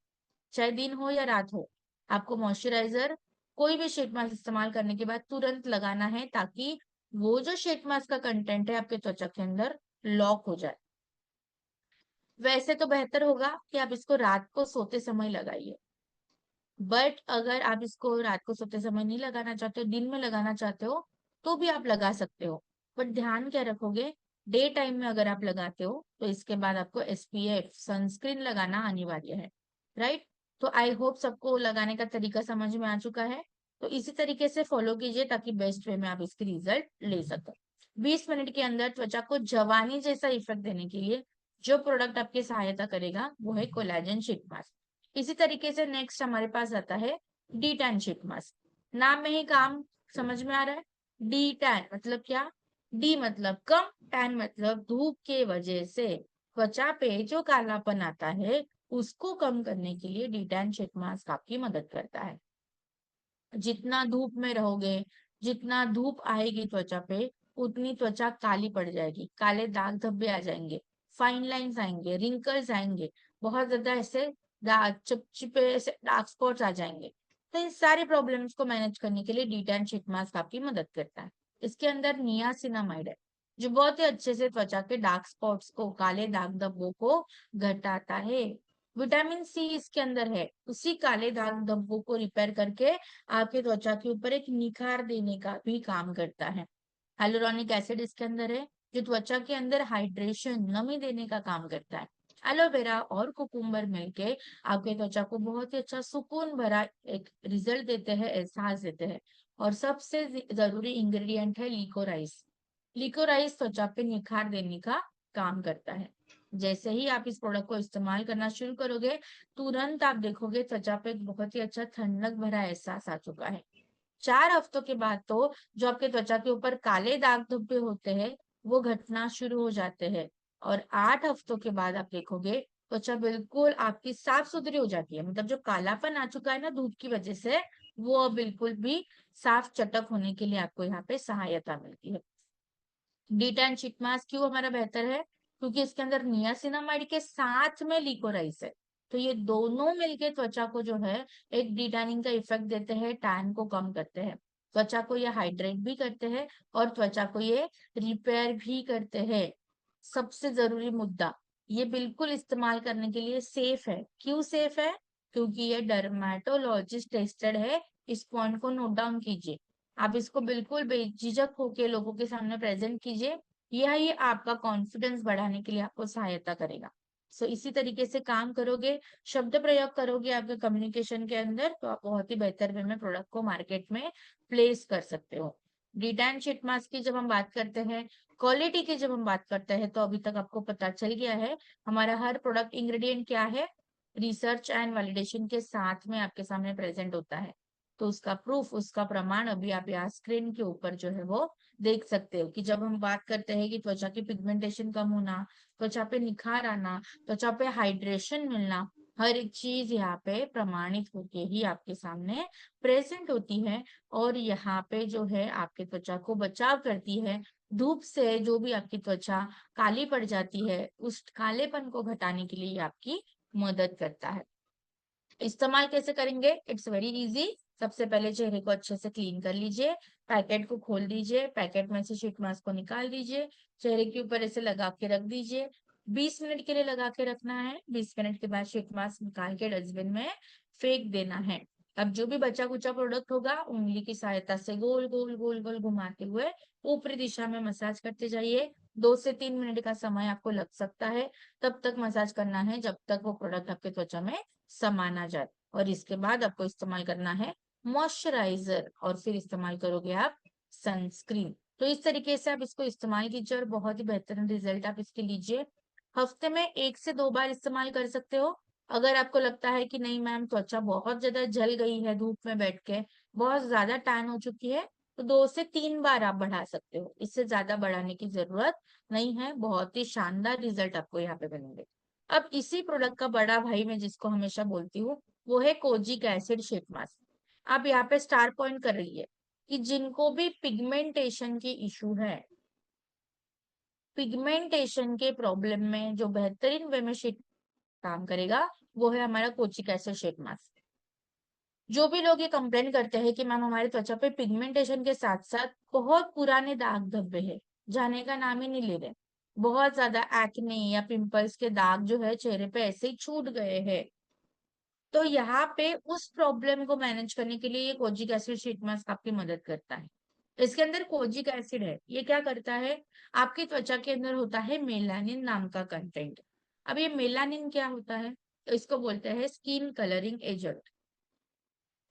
चाहे दिन हो या रात हो, आपको मॉइस्चराइजर कोई भी शीट मास्क इस्तेमाल करने के बाद तुरंत लगाना है, ताकि वो जो शीट मास्क का कंटेंट है आपके त्वचा के अंदर लॉक हो जाए। वैसे तो बेहतर होगा कि आप इसको रात को सोते समय लगाइए, बट अगर आप इसको रात को सोते समय नहीं लगाना चाहते हो, दिन में लगाना चाहते हो, तो भी आप लगा सकते हो। बट ध्यान क्या रखोगे, डे टाइम में अगर आप लगाते हो तो इसके बाद आपको एसपीएफ सनस्क्रीन लगाना अनिवार्य है, राइट। तो आई होप सबको लगाने का तरीका समझ में आ चुका है। तो इसी तरीके से फॉलो कीजिए, ताकि बेस्ट वे में आप इसकी रिजल्ट ले सको। 20 मिनट के अंदर त्वचा को जवानी जैसा इफेक्ट देने के लिए जो प्रोडक्ट आपकी सहायता करेगा वो है कोलाजन शीट मास्क। इसी तरीके से नेक्स्ट हमारे पास आता है डी टैन शीट मास्क। नाम में ही काम समझ में आ रहा है। डी टैन मतलब क्या, डी मतलब कम, टैन मतलब धूप के वजह से त्वचा पे जो कालापन आता है उसको कम करने के लिए डी टैन शीट मास्क आपकी मदद करता है। जितना धूप में रहोगे, जितना धूप आएगी त्वचा पे, उतनी त्वचा काली पड़ जाएगी, काले दाग धब्बे आ जाएंगे, फाइन लाइंस आएंगे, रिंकल्स आएंगे, बहुत ज्यादा ऐसे चिपचिपे ऐसे डार्क स्पॉट्स आ जाएंगे। तो इन सारी प्रॉब्लम्स को मैनेज करने के लिए डी शीट मास्क आपकी मदद करता है। इसके अंदर नियासिनामाइड है, जो बहुत ही अच्छे से त्वचा के डार्क स्पॉट्स को, काले दाग धब्बों को घटाता है। विटामिन सी इसके अंदर है, उसी काले दाग धब्बों को रिपेयर करके आपके त्वचा के ऊपर एक निखार देने का भी काम करता है। हाइलुरोनिक एसिड इसके अंदर है, जो त्वचा के अंदर हाइड्रेशन नमी देने का काम करता है। एलोवेरा और कुकुम्बर मिलके आपके त्वचा को बहुत ही अच्छा सुकून भरा एक रिजल्ट देते हैं, एहसास देते हैं। और सबसे जरूरी इंग्रेडिएंट है लिकोराइस। लिकोराइस त्वचा पे निखार देने का काम करता है। जैसे ही आप इस प्रोडक्ट को इस्तेमाल करना शुरू करोगे, तुरंत आप देखोगे त्वचा पे एक बहुत ही अच्छा ठंडक भरा एहसास आ चुका है। 4 हफ्तों के बाद तो जो आपके त्वचा के ऊपर काले दाग धब्बे होते हैं वो घटना शुरू हो जाते हैं। और 8 हफ्तों के बाद आप देखोगे त्वचा बिल्कुल आपकी साफ सुथरी हो जाती है, मतलब जो कालापन आ चुका है ना धूप की वजह से, वो अब बिल्कुल भी साफ चटक होने के लिए आपको यहाँ पे सहायता मिलती है। डी10 शीट मास्क क्यों हमारा बेहतर है, क्योंकि इसके अंदर नियासिनामाइड के साथ में लिकोराइस है। तो ये दोनों मिलके त्वचा को जो है एक डिटैनिंग का इफेक्ट देते हैं, टैन को कम करते हैं, त्वचा को ये हाइड्रेट भी करते हैं और त्वचा को ये रिपेयर भी करते हैं। सबसे जरूरी मुद्दा, ये बिल्कुल इस्तेमाल करने के लिए सेफ है। क्यों सेफ है, क्योंकि ये डर्मेटोलॉजिस्ट टेस्टेड है। इस पॉइंट को नोट डाउन कीजिए। आप इसको बिल्कुल बेझिझक होके लोगों के सामने प्रेजेंट कीजिए, यही आपका कॉन्फिडेंस बढ़ाने के लिए आपको सहायता करेगा। सो इसी तरीके से काम करोगे, शब्द प्रयोग करोगे आपके कम्युनिकेशन के अंदर, तो आप बहुत ही बेहतर वे में प्रोडक्ट को मार्केट में प्लेस कर सकते हो। डिटैन शीट मास्क की जब हम बात करते हैं, क्वालिटी की जब हम बात करते हैं, तो अभी तक आपको पता चल गया है हमारा हर प्रोडक्ट इंग्रेडिएंट क्या है, रिसर्च एंड वैलिडेशन के साथ में आपके सामने प्रेजेंट होता है। तो उसका प्रूफ, उसका प्रमाण अभी आप यहाँ स्क्रीन के ऊपर जो है वो देख सकते हो, कि जब हम बात करते हैं कि त्वचा की पिगमेंटेशन कम होना, त्वचा पे निखार आना, त्वचा पे हाइड्रेशन मिलना, हर एक चीज यहाँ पे प्रमाणित होके ही आपके सामने प्रेजेंट होती है। और यहाँ पे जो है आपके त्वचा को बचाव करती है धूप से। जो भी आपकी त्वचा काली पड़ जाती है, उस कालेपन को घटाने के लिए आपकी मदद करता है। इस्तेमाल कैसे करेंगे, इट्स वेरी इजी। सबसे पहले चेहरे को अच्छे से क्लीन कर लीजिए, पैकेट को खोल दीजिए, पैकेट में से शीट मास्क को निकाल दीजिए, चेहरे के ऊपर ऐसे लगा के रख दीजिए। 20 मिनट के लिए लगा के रखना है। 20 मिनट के बाद शीट मास्क निकाल के डस्टबिन में फेंक देना है। अब जो भी बचा कुचा प्रोडक्ट होगा उंगली की सहायता से गोल गोल गोल गोल घुमाते हुए ऊपरी दिशा में मसाज करते जाइए। 2 से 3 मिनट का समय आपको लग सकता है। तब तक मसाज करना है जब तक वो प्रोडक्ट आपके त्वचा में समा ना जाए। और इसके बाद आपको इस्तेमाल करना है मॉइस्चराइजर और फिर इस्तेमाल करोगे आप सनस्क्रीन। तो इस तरीके से आप इसको इस्तेमाल कीजिए और बहुत ही बेहतरीन रिजल्ट आप इसके लीजिए। हफ्ते में 1 से 2 बार इस्तेमाल कर सकते हो। अगर आपको लगता है कि नहीं मैम त्वचा बहुत ज्यादा जल गई है धूप में बैठ के, बहुत ज्यादा टैन हो चुकी है, तो 2 से 3 बार आप बढ़ा सकते हो। इससे ज्यादा बढ़ाने की जरूरत नहीं है। बहुत ही शानदार रिजल्ट आपको यहाँ पे बनेंगे। अब इसी प्रोडक्ट का बड़ा भाई मैं जिसको हमेशा बोलती हूँ वो है कोजिक एसिड शीट मास्क। आप यहाँ पे स्टार पॉइंट कर रही है कि जिनको भी पिगमेंटेशन की इशू है, पिगमेंटेशन के प्रॉब्लम में जो बेहतरीन वे में शीट काम करेगा वो है हमारा कोजिक एसिड शीट मास्क। जो भी लोग ये कंप्लेन करते हैं कि मैम हमारे त्वचा पे पिगमेंटेशन के साथ साथ बहुत पुराने दाग धब्बे हैं, जाने का नाम ही नहीं ले रहे, बहुत ज्यादा एक्ने या पिंपल्स के दाग जो है चेहरे पे ऐसे ही छूट गए हैं, तो यहाँ पे उस प्रॉब्लम को मैनेज करने के लिए ये कोजिक एसिड शीट मास्क आपकी मदद करता है। इसके अंदर कोजिक एसिड है, ये क्या करता है, आपकी त्वचा के अंदर होता है मेलानिन नाम का कंटेंट। अब ये मेलानिन क्या होता है, तो इसको बोलते हैं स्किन कलरिंग एजेंट।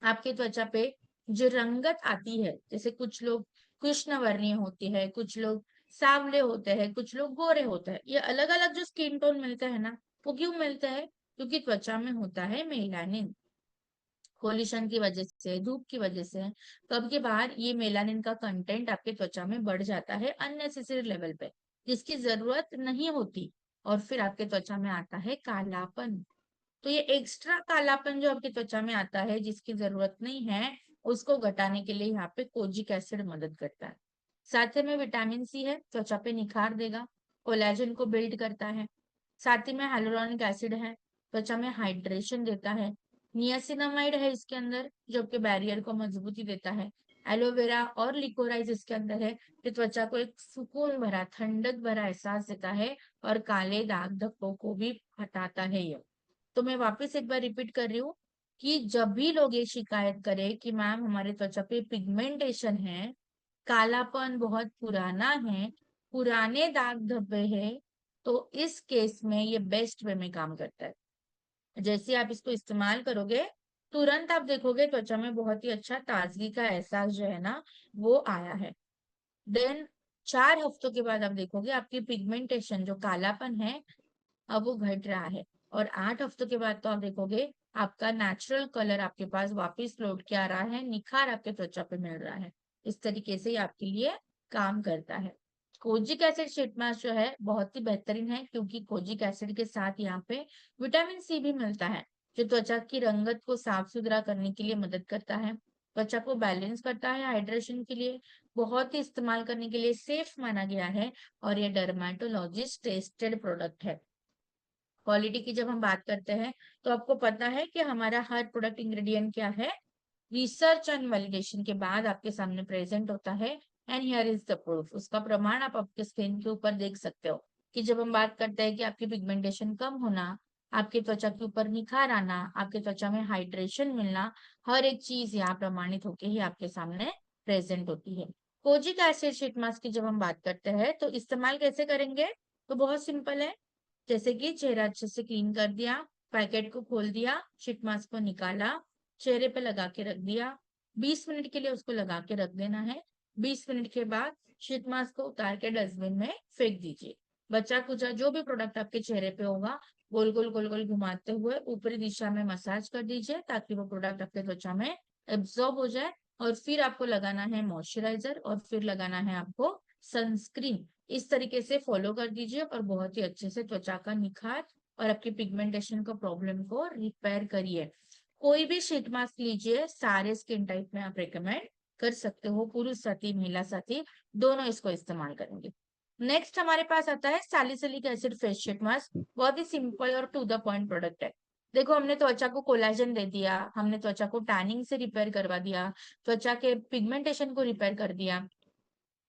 आपकी त्वचा पे जो रंगत आती है, जैसे कुछ लोग कृष्ण वर्णीय होती है, कुछ लोग सांवले होते हैं, कुछ लोग गोरे होते हैं, ये अलग अलग जो स्किन टोन मिलते हैं ना, वो क्यों मिलते हैं, क्योंकि त्वचा में होता है मेलानिन। पोल्यूशन की वजह से, धूप की वजह से, कब के बाद ये मेलानिन का कंटेंट आपके त्वचा में बढ़ जाता है अननेसेसरी लेवल पे, जिसकी जरूरत नहीं होती, और फिर आपके त्वचा में आता है कालापन। तो ये एक्स्ट्रा कालापन जो आपकी त्वचा में आता है जिसकी जरूरत नहीं है, उसको घटाने के लिए यहाँ पे कोजिक एसिड मदद करता है। साथ ही में विटामिन सी है, त्वचा पे निखार देगा, कोलेजन को बिल्ड करता है। साथ ही में हाइलुरोनिक एसिड है, त्वचा में हाइड्रेशन देता है। नियासिनामाइड है इसके अंदर जो आपके बैरियर को मजबूती देता है। एलोवेरा और लिकोराइज इसके अंदर है, जो त्वचा को एक सुकून भरा ठंडक भरा एहसास देता है और काले दाग धब्बों को भी हटाता है ये। तो मैं वापस एक बार रिपीट कर रही हूँ कि जब भी लोग ये शिकायत करें कि मैम हमारे त्वचा पे पिगमेंटेशन है, कालापन बहुत पुराना है, पुराने दाग धब्बे है, तो इस केस में ये बेस्ट वे में काम करता है। जैसे आप इसको इस्तेमाल करोगे तुरंत आप देखोगे त्वचा में बहुत ही अच्छा ताजगी का एहसास जो है ना वो आया है। देन 4 हफ्तों के बाद आप देखोगे आपकी पिगमेंटेशन जो कालापन है अब वो घट रहा है। और 8 हफ्तों के बाद तो आप देखोगे आपका नेचुरल कलर आपके पास वापस लौट के आ रहा है, निखार आपके त्वचा पे मिल रहा है। इस तरीके से ये आपके लिए काम करता है। कोजिक एसिड शीट मास्क जो है बहुत ही बेहतरीन है क्योंकि कोजिक एसिड के साथ यहाँ पे विटामिन सी भी मिलता है, जो त्वचा की रंगत को साफ सुथरा करने के लिए मदद करता है, त्वचा को बैलेंस करता है, हाइड्रेशन के लिए बहुत ही इस्तेमाल करने के लिए सेफ माना गया है, और ये डर्मेटोलॉजिस्ट टेस्टेड प्रोडक्ट है। क्वालिटी की जब हम बात करते हैं तो आपको पता है कि हमारा हर प्रोडक्ट इंग्रेडिएंट क्या है, रिसर्च एंड वैलिडेशन के बाद आपके सामने प्रेजेंट होता है। And here is the proof, उसका प्रमाण आप आपके स्क्रीन के ऊपर देख सकते हो कि जब हम बात करते हैं कि आपकी पिगमेंटेशन कम होना, आपकी त्वचा के ऊपर निखार आना, आपके त्वचा में हाइड्रेशन मिलना, हर एक चीज यहाँ प्रमाणित होके ही आपके सामने प्रेजेंट होती है। कोजिक एसिड शीट मास्क की जब हम बात करते हैं तो इस्तेमाल कैसे करेंगे, तो बहुत सिंपल है। जैसे कि चेहरा अच्छे से क्लीन कर दिया, पैकेट को खोल दिया, शीट मास्क को निकाला, चेहरे पे लगा के रख दिया, 20 मिनट के लिए उसको लगा के रख देना है। 20 मिनट के बाद शीट मास्क को उतार के डस्टबिन में फेंक दीजिए। बचा कुचा जो भी प्रोडक्ट आपके चेहरे पे होगा गोल गोल गोल गोल घुमाते हुए ऊपरी दिशा में मसाज कर दीजिए ताकि वो प्रोडक्ट आपके त्वचा में एब्जॉर्ब हो जाए। और फिर आपको लगाना है मॉइस्चराइजर और फिर लगाना है आपको सनस्क्रीन। इस तरीके से फॉलो कर दीजिए और बहुत ही अच्छे से त्वचा का निखार और आपकी पिगमेंटेशन का प्रॉब्लम को रिपेयर करिए। कोई भी शीट मास्क लीजिए, सारे स्किन टाइप में आप रिकमेंड कर सकते हो, पुरुष साथी महिला साथी दोनों इसको इस्तेमाल करेंगे। नेक्स्ट हमारे पास आता है salicylic acid face sheet mask. बहुत ही सिंपल और टू द पॉइंट प्रोडक्ट है। देखो हमने त्वचा को कोलाजन दे दिया, हमने त्वचा को टैनिंग से रिपेयर करवा दिया, त्वचा के पिगमेंटेशन को रिपेयर कर दिया।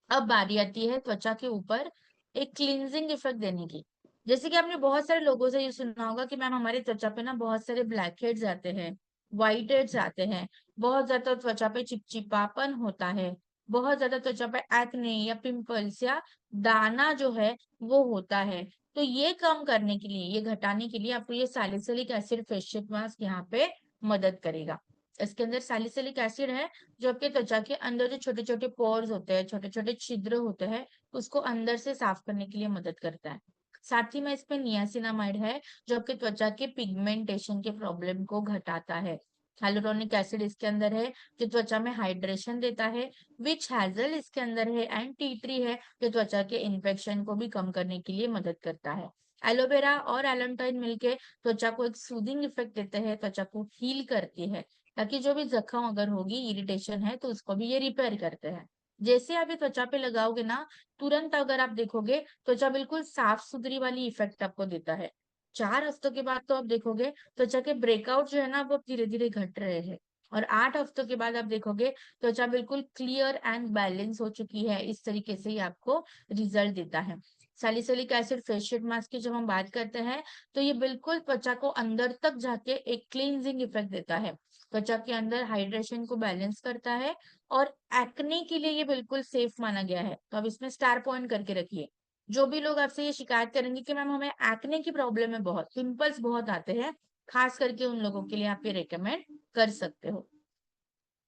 अब बारी आती है त्वचा के ऊपर एक क्लींजिंग इफेक्ट देने की। जैसे कि आपने बहुत सारे लोगों से ये सुना होगा कि मैम हमारी त्वचा पे ना बहुत सारे ब्लैक हेड्स आते हैं, व्हाइट हेड्स आते हैं, बहुत ज्यादा त्वचा पे चिपचिपापन होता है, बहुत ज्यादा त्वचा पे एक्ने या पिंपल्स या दाना जो है वो होता है, तो ये कम करने के लिए, ये घटाने के लिए आपको ये salicylic acid face sheet mask यहाँ पे मदद करेगा। इसके अंदर सैलिसिलिक एसिड है जो आपके त्वचा के अंदर जो छोटे छोटे पोर्स होते हैं, छोटे छोटे छिद्र होते हैं, उसको अंदर से साफ करने के लिए मदद करता है। साथ ही में इसमें नियासिनामाइड है जो आपके त्वचा के पिगमेंटेशन के प्रॉब्लम को घटाता है। हाइलुरोनिक एसिड इसके अंदर है जो त्वचा में हाइड्रेशन देता है। विच हैजल इसके अंदर है एंड टी ट्री है जो त्वचा के इन्फेक्शन को भी कम करने के लिए मदद करता है। एलोवेरा और एलेंटाइन मिलके त्वचा को एक सूदिंग इफेक्ट देते हैं, त्वचा को हील करती है, ताकि जो भी जख्म अगर होगी, इरिटेशन है, तो उसको भी ये रिपेयर करते हैं। जैसे आप ये त्वचा पे लगाओगे ना, तुरंत अगर आप देखोगे त्वचा बिल्कुल साफ सुथरी वाली इफेक्ट आपको देता है। 4 हफ्तों के बाद तो आप देखोगे त्वचा के ब्रेकआउट जो है ना वो धीरे धीरे घट रहे हैं। और 8 हफ्तों के बाद आप देखोगे त्वचा बिल्कुल क्लियर एंड बैलेंस हो चुकी है। इस तरीके से ही आपको रिजल्ट देता है। Salicylic acid face sheet mask की जब हम बात करते हैं तो ये बिल्कुल त्वचा को अंदर तक जाके एक क्लींजिंग इफेक्ट देता है, त्वचा के अंदर हाइड्रेशन को बैलेंस करता है, और एक्ने के लिए ये बिल्कुल सेफ माना गया है। तो अब इसमें स्टार पॉइंट करके रखिए। जो भी लोग आपसे ये शिकायत करेंगे कि मैम हमें एक्ने की प्रॉब्लम है, बहुत पिंपल्स बहुत आते हैं, खास करके उन लोगों के लिए आप ये रेकमेंड कर सकते हो।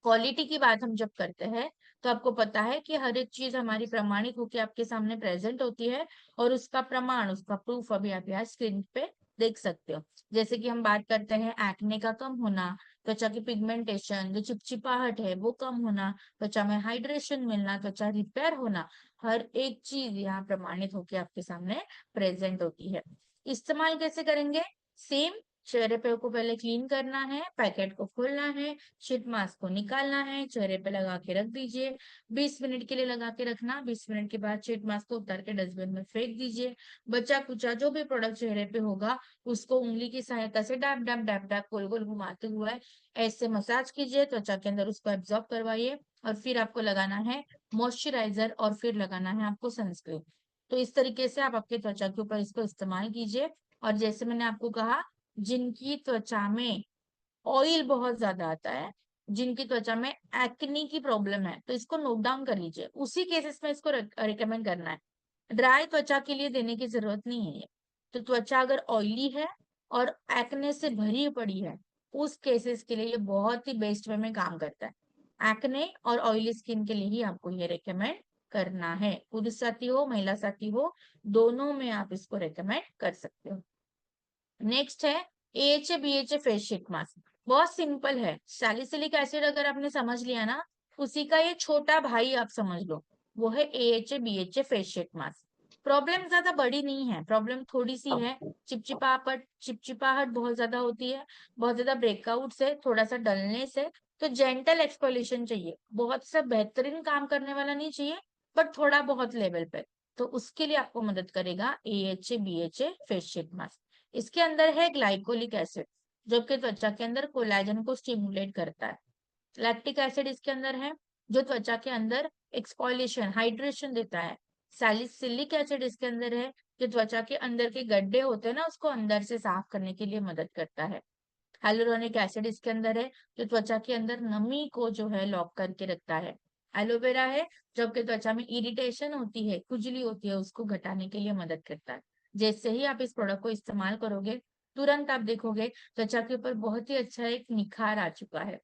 क्वालिटी की बात हम जब करते हैं तो आपको पता है कि हर एक चीज हमारी प्रमाणित होकर आपके सामने प्रेजेंट होती है, और उसका प्रमाण, उसका प्रूफ अभी आप यहाँ स्क्रीन पे देख सकते हो। जैसे कि हम बात करते हैं एक्ने का कम होना, त्वचा की पिगमेंटेशन, जो चिपचिपाहट है वो कम होना, त्वचा में हाइड्रेशन मिलना, त्वचा रिपेयर होना, हर एक चीज यहाँ प्रमाणित होकर आपके सामने प्रेजेंट होती है। इस्तेमाल कैसे करेंगे? सेम, चेहरे पे को पहले क्लीन करना है, पैकेट को खोलना है, शीट मास्क को निकालना है, चेहरे पे लगा के रख दीजिए। 20 मिनट के लिए लगा के रखना, 20 मिनट के बाद शीट मास्क को उतार के डस्टबिन में फेंक दीजिए। बचा कुचा जो भी प्रोडक्ट चेहरे पे होगा उसको उंगली की सहायता से डैप डैप डैप डैप गोल गोल घुमाते हुए ऐसे मसाज कीजिए, त्वचा के अंदर उसको एब्जॉर्ब करवाइए, और फिर आपको लगाना है मॉइस्चराइजर, और फिर लगाना है आपको सनस्क्रीन। तो इस तरीके से आप आपके त्वचा के ऊपर इसको इस्तेमाल कीजिए। और जैसे मैंने आपको कहा, जिनकी त्वचा में ऑयल बहुत ज्यादा आता है, जिनकी त्वचा में एक्नी की प्रॉब्लम है, तो इसको नोट डाउन कर लीजिए, उसी केसेस में इसको रिकमेंड करना है। ड्राई त्वचा के लिए देने की जरूरत नहीं है ये। तो त्वचा अगर ऑयली है और एक्ने से भरी पड़ी है, उस केसेस के लिए ये बहुत ही बेस्ट वे में काम करता है। एक्ने और ऑयली स्किन के लिए ही आपको ये रेकमेंड करना है। पुरुष साथी हो, महिला साथी हो, दोनों में आप इसको रेकमेंड कर सकते हो। नेक्स्ट है AHA BHA face sheet mask. बहुत सिंपल है। सैलिसिलिक एसिड अगर आपने समझ लिया ना, उसी का ये छोटा भाई आप समझ लो, वो है AHA BHA face sheet mask. Problem ज्यादा बड़ी नहीं है, प्रॉब्लम थोड़ी सी है, चिपचिपाहट बहुत ज्यादा होती है, बहुत ज्यादा ब्रेकआउट से, थोड़ा सा डलनेस है। तो जेंटल एक्सफोलिएशन चाहिए, बहुत सा बेहतरीन काम करने वाला नहीं चाहिए, बट थोड़ा बहुत लेवल पे। तो उसके लिए आपको मदद करेगा AHA BHA face sheet mask. इसके अंदर है ग्लाइकोलिक एसिड जो आपके त्वचा के अंदर कोलेजन को स्टिमुलेट करता है। लैक्टिक एसिड इसके अंदर है जो त्वचा के अंदर एक्सफोलिएशन, हाइड्रेशन देता है। सैलिसिलिक एसिड इसके अंदर है जो त्वचा के अंदर के गड्ढे होते हैं ना, उसको अंदर से साफ करने के लिए मदद करता है। हाइलुरोनिक एसिड इसके अंदर है जो त्वचा के अंदर नमी को जो है लॉक करके रखता है। एलोवेरा है जो आपके त्वचा में इरिटेशन होती है, खुजली होती है, उसको घटाने के लिए मदद करता है। जैसे ही आप इस प्रोडक्ट को इस्तेमाल करोगे, तुरंत आप देखोगे त्वचा के ऊपर बहुत ही अच्छा एक निखार आ चुका है।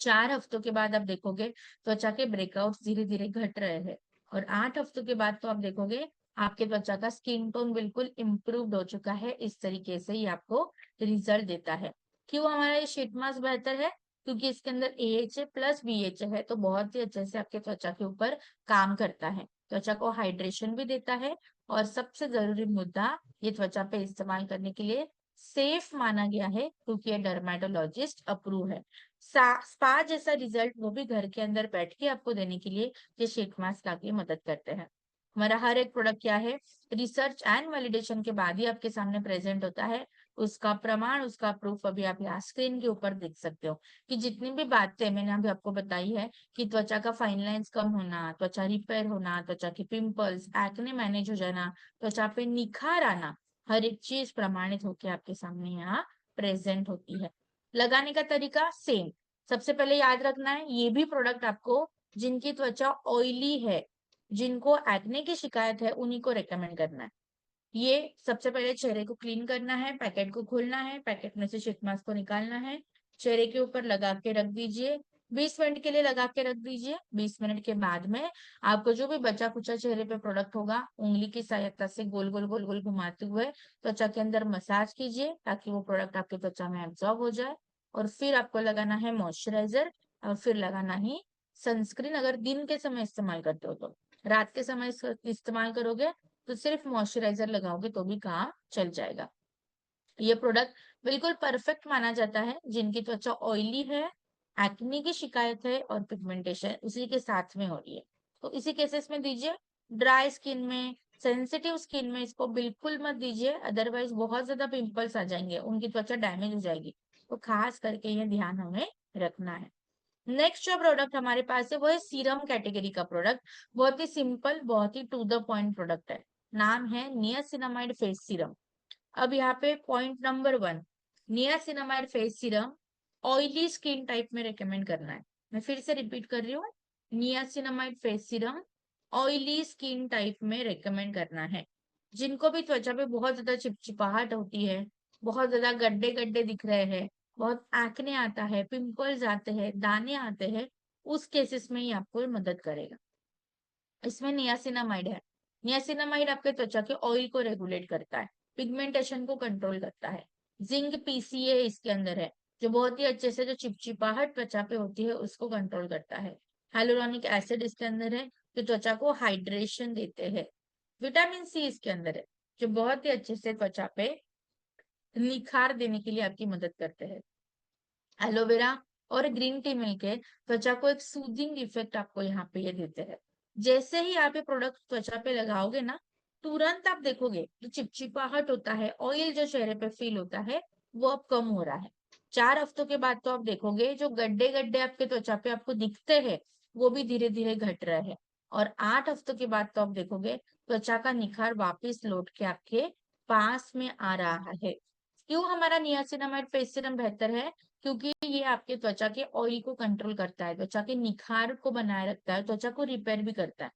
4 हफ्तों के बाद आप देखोगे त्वचा के ब्रेकआउट धीरे धीरे घट रहे हैं। और 8 हफ्तों के बाद तो आप देखोगे आपके त्वचा का स्किन टोन बिल्कुल इम्प्रूव्ड हो चुका है। इस तरीके से ही आपको रिजल्ट देता है। क्यों हमारा ये शीट मास्क बेहतर है? क्योंकि इसके अंदर AHA प्लस BHA है, तो बहुत ही अच्छे से आपके त्वचा के ऊपर काम करता है, त्वचा को हाइड्रेशन भी देता है, और सबसे जरूरी मुद्दा, ये त्वचा पे इस्तेमाल करने के लिए सेफ माना गया है क्योंकि ये डर्मेटोलॉजिस्ट अप्रूव है। स्पा जैसा रिजल्ट वो भी घर के अंदर बैठ के आपको देने के लिए ये शीट मास्क आके मदद करते हैं। हमारा हर एक प्रोडक्ट क्या है, रिसर्च एंड वैलिडेशन के बाद ही आपके सामने प्रेजेंट होता है। उसका प्रमाण, उसका प्रूफ अभी आप यहाँ स्क्रीन के ऊपर देख सकते हो कि जितनी भी बातें मैंने अभी आपको बताई है कि त्वचा का फाइन लाइंस कम होना, त्वचा रिपेयर होना, त्वचा के पिंपल्स, एक्ने मैनेज हो जाना, त्वचा पे निखार आना, हर एक चीज प्रमाणित होकर आपके सामने यहाँ प्रेजेंट होती है। लगाने का तरीका सेम। सबसे पहले याद रखना है, ये भी प्रोडक्ट आपको जिनकी त्वचा ऑयली है, जिनको एक्ने की शिकायत है, उन्हीं को रेकमेंड करना है। ये सबसे पहले चेहरे को क्लीन करना है, पैकेट को खोलना है, पैकेट में से शीट मास्क को निकालना है, चेहरे के ऊपर लगा के रख दीजिए, 20 मिनट के लिए लगा के रख दीजिए। 20 मिनट के बाद में आपको जो भी बचा कुचा चेहरे पे प्रोडक्ट होगा, उंगली की सहायता से गोल गोल गोल गोल घुमाते हुए त्वचा के अंदर मसाज कीजिए, ताकि वो प्रोडक्ट आपकी त्वचा में एब्जॉर्ब हो जाए। और फिर आपको लगाना है मॉइस्चराइजर, और फिर लगाना ही सनस्क्रीन। अगर दिन के समय इस्तेमाल करते हो तो, रात के समय इस्तेमाल करोगे तो सिर्फ मॉइस्चराइजर लगाओगे तो भी काम चल जाएगा। ये प्रोडक्ट बिल्कुल परफेक्ट माना जाता है जिनकी त्वचा ऑयली है, एक्ने की शिकायत है और पिगमेंटेशन उसी के साथ में हो रही है, तो इसी केसेस में दीजिए। ड्राई स्किन में, सेंसिटिव स्किन में इसको बिल्कुल मत दीजिए, अदरवाइज बहुत ज्यादा पिंपल्स आ जाएंगे, उनकी त्वचा डैमेज हो जाएगी। तो खास करके ये ध्यान हमें रखना है। नेक्स्ट जो प्रोडक्ट हमारे पास है वो है सीरम कैटेगरी का प्रोडक्ट। बहुत ही सिंपल, बहुत ही टू द पॉइंट प्रोडक्ट है। नाम है नियासिनामाइड फेस सीरम। अब यहाँ पे point number 1, niacinamide face serum oily skin type में रेकमेंड करना है। मैं फिर से रिपीट कर रही हूँ, niacinamide face serum oily skin type में रेकमेंड करना है। जिनको भी त्वचा पे बहुत ज्यादा चिपचिपाहट होती है, बहुत ज्यादा गड्ढे गड्ढे दिख रहे हैं, बहुत एक्ने आता है, पिंपल्स आते हैं, दाने आते हैं, उस केसेस में ही आपको मदद करेगा। इसमें नियासिनामाइड है। नियासिनामाइड आपके त्वचा के ऑयल को रेगुलेट करता है, पिगमेंटेशन को कंट्रोल करता है। जिंक पीसीए इसके अंदर है, जो बहुत ही अच्छे से जो चिपचिपाहट त्वचा पे होती है उसको कंट्रोल करता है। हाइलुरोनिक एसिड इसके अंदर है, जो त्वचा को हाइड्रेशन देते हैं। विटामिन सी इसके अंदर है, जो बहुत ही अच्छे से त्वचा पे निखार देने के लिए आपकी मदद करते हैं। एलोवेरा और ग्रीन टी मिलके त्वचा को एक सूदिंग इफेक्ट आपको यहाँ पे ये देते हैं। जैसे ही आप ये प्रोडक्ट त्वचा पे लगाओगे ना, तुरंत आप देखोगे जो चिपचिपाहट होता है, ऑयल जो चेहरे पे फील होता है, वो अब कम हो रहा है। 4 हफ्तों के बाद तो आप देखोगे जो गड्ढे गड्ढे आपके त्वचा पे आपको दिखते हैं, वो भी धीरे धीरे घट रहे हैं। और 8 हफ्तों के बाद तो आप देखोगे त्वचा का निखार वापिस लौट के आपके पास में आ रहा है। क्यों हमारा नियासिनामाइड फेस सीरम बेहतर है? क्योंकि ये आपके त्वचा के ऑयल को कंट्रोल करता है, त्वचा के निखार को बनाए रखता है, त्वचा को रिपेयर भी करता है।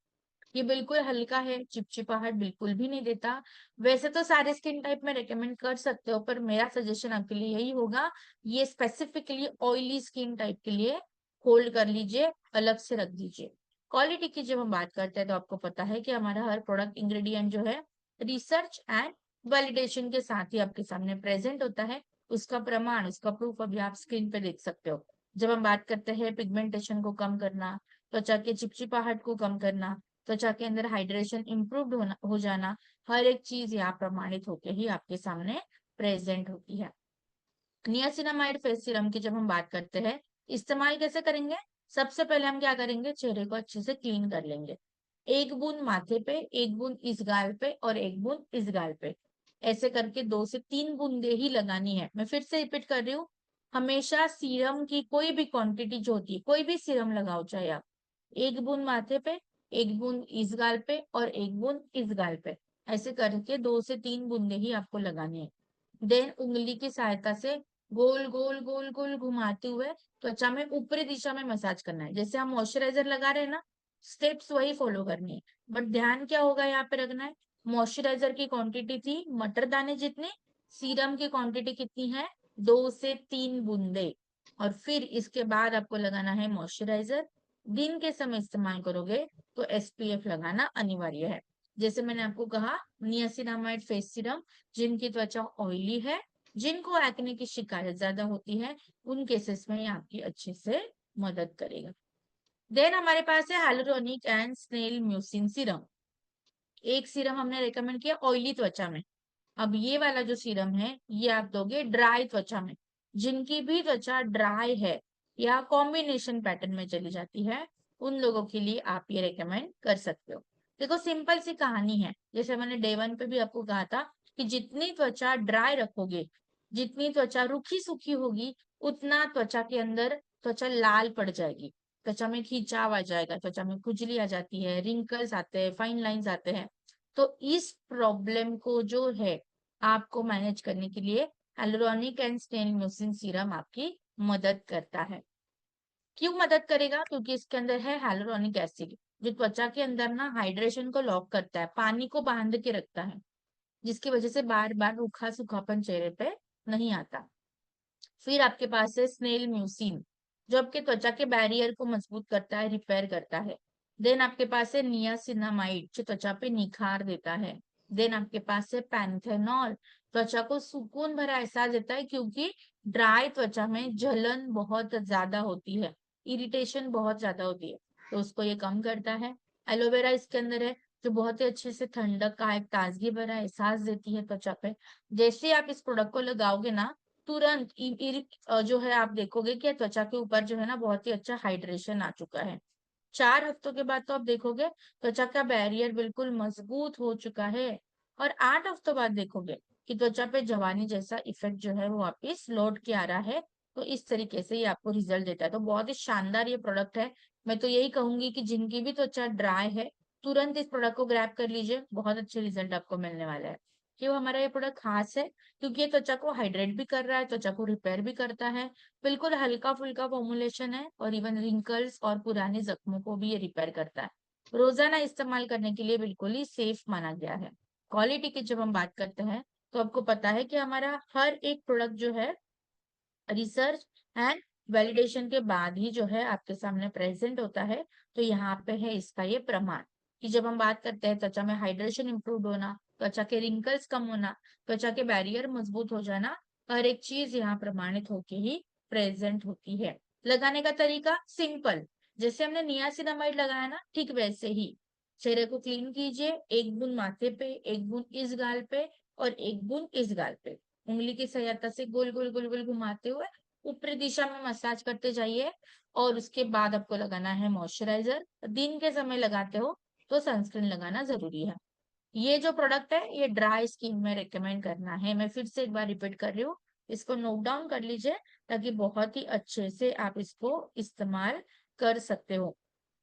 ये बिल्कुल हल्का है, चिपचिपाहट बिल्कुल भी नहीं देता। वैसे तो सारे स्किन टाइप में रेकमेंड कर सकते हो, पर मेरा सजेशन आपके लिए यही होगा, ये स्पेसिफिकली ऑयली स्किन टाइप के लिए होल्ड कर लीजिए, अलग से रख दीजिए। क्वालिटी की जब हम बात करते हैं तो आपको पता है कि हमारा हर प्रोडक्ट इंग्रेडिएंट जो है रिसर्च एंड वैलिडेशन के साथ ही आपके सामने प्रेजेंट होता है। उसका प्रमाण, उसका प्रूफ अभी आप स्क्रीन पे देख सकते हो। जब हम बात करते हैं पिगमेंटेशन को कम करना, त्वचा के चिपचिपाहट को कम करना, त्वचा के अंदर हाइड्रेशन इंप्रूव्ड हो जाना, हर एक चीज यहाँ प्रमाणित होके ही आपके सामने प्रेजेंट होती है। नियासिनामाइड फेस सीरम की जब हम बात करते हैं, इस्तेमाल कैसे करेंगे? सबसे पहले हम क्या करेंगे, चेहरे को अच्छे से क्लीन कर लेंगे। 1 बूंद माथे पे, 1 बूंद इस गाल पे और 1 बूंद इस गाल पे, ऐसे करके 2 से 3 बूंदे ही लगानी है। मैं फिर से रिपीट कर रही हूँ, हमेशा सीरम की कोई भी क्वांटिटी जो होती है, कोई भी सीरम लगाओ चाहे आप, 1 बूंद माथे पे, 1 बूंद इस गाल पे और 1 बूंद इस गाल पे, ऐसे करके 2 से 3 बूंदे ही आपको लगानी है। देन उंगली की सहायता से गोल गोल गोल गोल घुमाते हुए त्वचा में ऊपरी दिशा में मसाज करना है। जैसे हम मॉइस्चराइजर लगा रहे हैं ना, स्टेप्स वही फॉलो करनी है। बट ध्यान क्या होगा यहाँ पे रखना है, मॉइस्चराइजर की क्वांटिटी थी मटर दाने जितनी, सीरम की क्वांटिटी कितनी है, 2 से 3 बूंदे। और फिर इसके बाद आपको लगाना है मॉइस्चराइजर। दिन के समय इस्तेमाल करोगे तो एसपीएफ लगाना अनिवार्य है। जैसे मैंने आपको कहा, नियासिनामाइड फेस सीरम जिनकी त्वचा ऑयली है, जिनको एक्ने की शिकायत ज्यादा होती है, उन केसेस में ये आपकी अच्छे से मदद करेगा। देन हमारे पास है hyaluronic and snail mucin serum. एक सीरम हमने रेकमेंड किया ऑयली त्वचा में। अब ये वाला जो सीरम है ये आप दोगे ड्राई त्वचा में। जिनकी भी त्वचा ड्राई है या कॉम्बिनेशन पैटर्न में चली जाती है, उन लोगों के लिए आप ये रेकमेंड कर सकते हो। देखो सिंपल सी कहानी है, जैसे मैंने डे 1 पे भी आपको कहा था कि जितनी त्वचा ड्राई रखोगे, जितनी त्वचा रूखी सूखी होगी, उतना त्वचा के अंदर त्वचा लाल पड़ जाएगी, त्वचा में खिंचाव आ जाएगा, त्वचा में खुजली आ जाती है, रिंकल्स आते हैं, फाइन लाइंस आते हैं। तो इस प्रॉब्लम को जो है आपको मैनेज करने के लिए hyaluronic and snail mucin serum आपकी मदद करता है। क्यों मदद करेगा? क्योंकि इसके अंदर है hyaluronic एसिड, जो त्वचा के अंदर ना हाइड्रेशन को लॉक करता है, पानी को बांध के रखता है, जिसकी वजह से बार बार रूखा सूखापन चेहरे पे नहीं आता। फिर आपके पास है स्नेल म्यूसिन, जो आपके त्वचा के बैरियर को मजबूत करता है, रिपेयर करता है। देन आपके पास है नियासिनामाइड, जो त्वचा पे निखार देता है। देन आपके पास है पैंथेनॉल, त्वचा को सुकून भरा एहसास देता है, क्योंकि ड्राई त्वचा में जलन बहुत ज्यादा होती है, इरिटेशन बहुत ज्यादा होती है, तो उसको ये कम करता है। एलोवेरा इसके अंदर है, जो बहुत ही अच्छे से ठंडक का एक ताजगी भरा एहसास देती है त्वचा पे। जैसे आप इस प्रोडक्ट को लगाओगे ना, तुरंत जो है आप देखोगे कि त्वचा के ऊपर जो है ना बहुत ही अच्छा हाइड्रेशन आ चुका है। 4 हफ्तों के बाद तो आप देखोगे त्वचा का बैरियर बिल्कुल मजबूत हो चुका है। और 8 हफ्तों बाद देखोगे कि त्वचा पे जवानी जैसा इफेक्ट जो है वो वापिस लौट के आ रहा है। तो इस तरीके से ये आपको रिजल्ट देता है, तो बहुत ही शानदार ये प्रोडक्ट है। मैं तो यही कहूंगी कि जिनकी भी त्वचा ड्राई है, तुरंत इस प्रोडक्ट को ग्रैब कर लीजिए, बहुत अच्छे रिजल्ट आपको मिलने वाला है। क्यों हमारा ये प्रोडक्ट खास है? क्योंकि ये त्वचा को हाइड्रेट भी कर रहा है, त्वचा को रिपेयर भी करता है, बिल्कुल हल्का फुल्का फॉर्मुलेशन है, और इवन रिंकल्स और पुराने जख्मों को भी ये रिपेयर करता है। रोजाना इस्तेमाल करने के लिए बिल्कुल ही सेफ माना गया है। क्वालिटी की जब हम बात करते हैं, तो आपको पता है कि हमारा हर एक प्रोडक्ट जो है रिसर्च एंड वैलिडेशन के बाद ही जो है आपके सामने प्रेजेंट होता है। तो यहाँ पे है इसका ये प्रमाण, कि जब हम बात करते हैं त्वचा में हाइड्रेशन इंप्रूव होना, त्वचा के रिंकल्स कम होना, त्वचा के बैरियर मजबूत हो जाना, हर एक चीज यहाँ प्रमाणित होके ही प्रेजेंट होती है। लगाने का तरीका सिंपल, जैसे हमने नियासिनामाइड लगाया ना, ठीक वैसे ही चेहरे को क्लीन कीजिए, एक बूंद माथे पे, एक बूंद इस गाल पे, और एक बूंद इस गाल पे, उंगली की सहायता से गोल गोल गोल गोल घुमाते हुए ऊपरी दिशा में मसाज करते जाइए। और उसके बाद आपको लगाना है मॉइस्चराइजर। दिन के समय लगाते हो तो सनस्क्रीन लगाना जरूरी है। ये जो प्रोडक्ट है ये ड्राई स्किन में रेकमेंड करना है। मैं फिर से एक बार रिपीट कर रही हूँ, इसको नोट डाउन कर लीजिए, ताकि बहुत ही अच्छे से आप इसको इस्तेमाल कर सकते हो।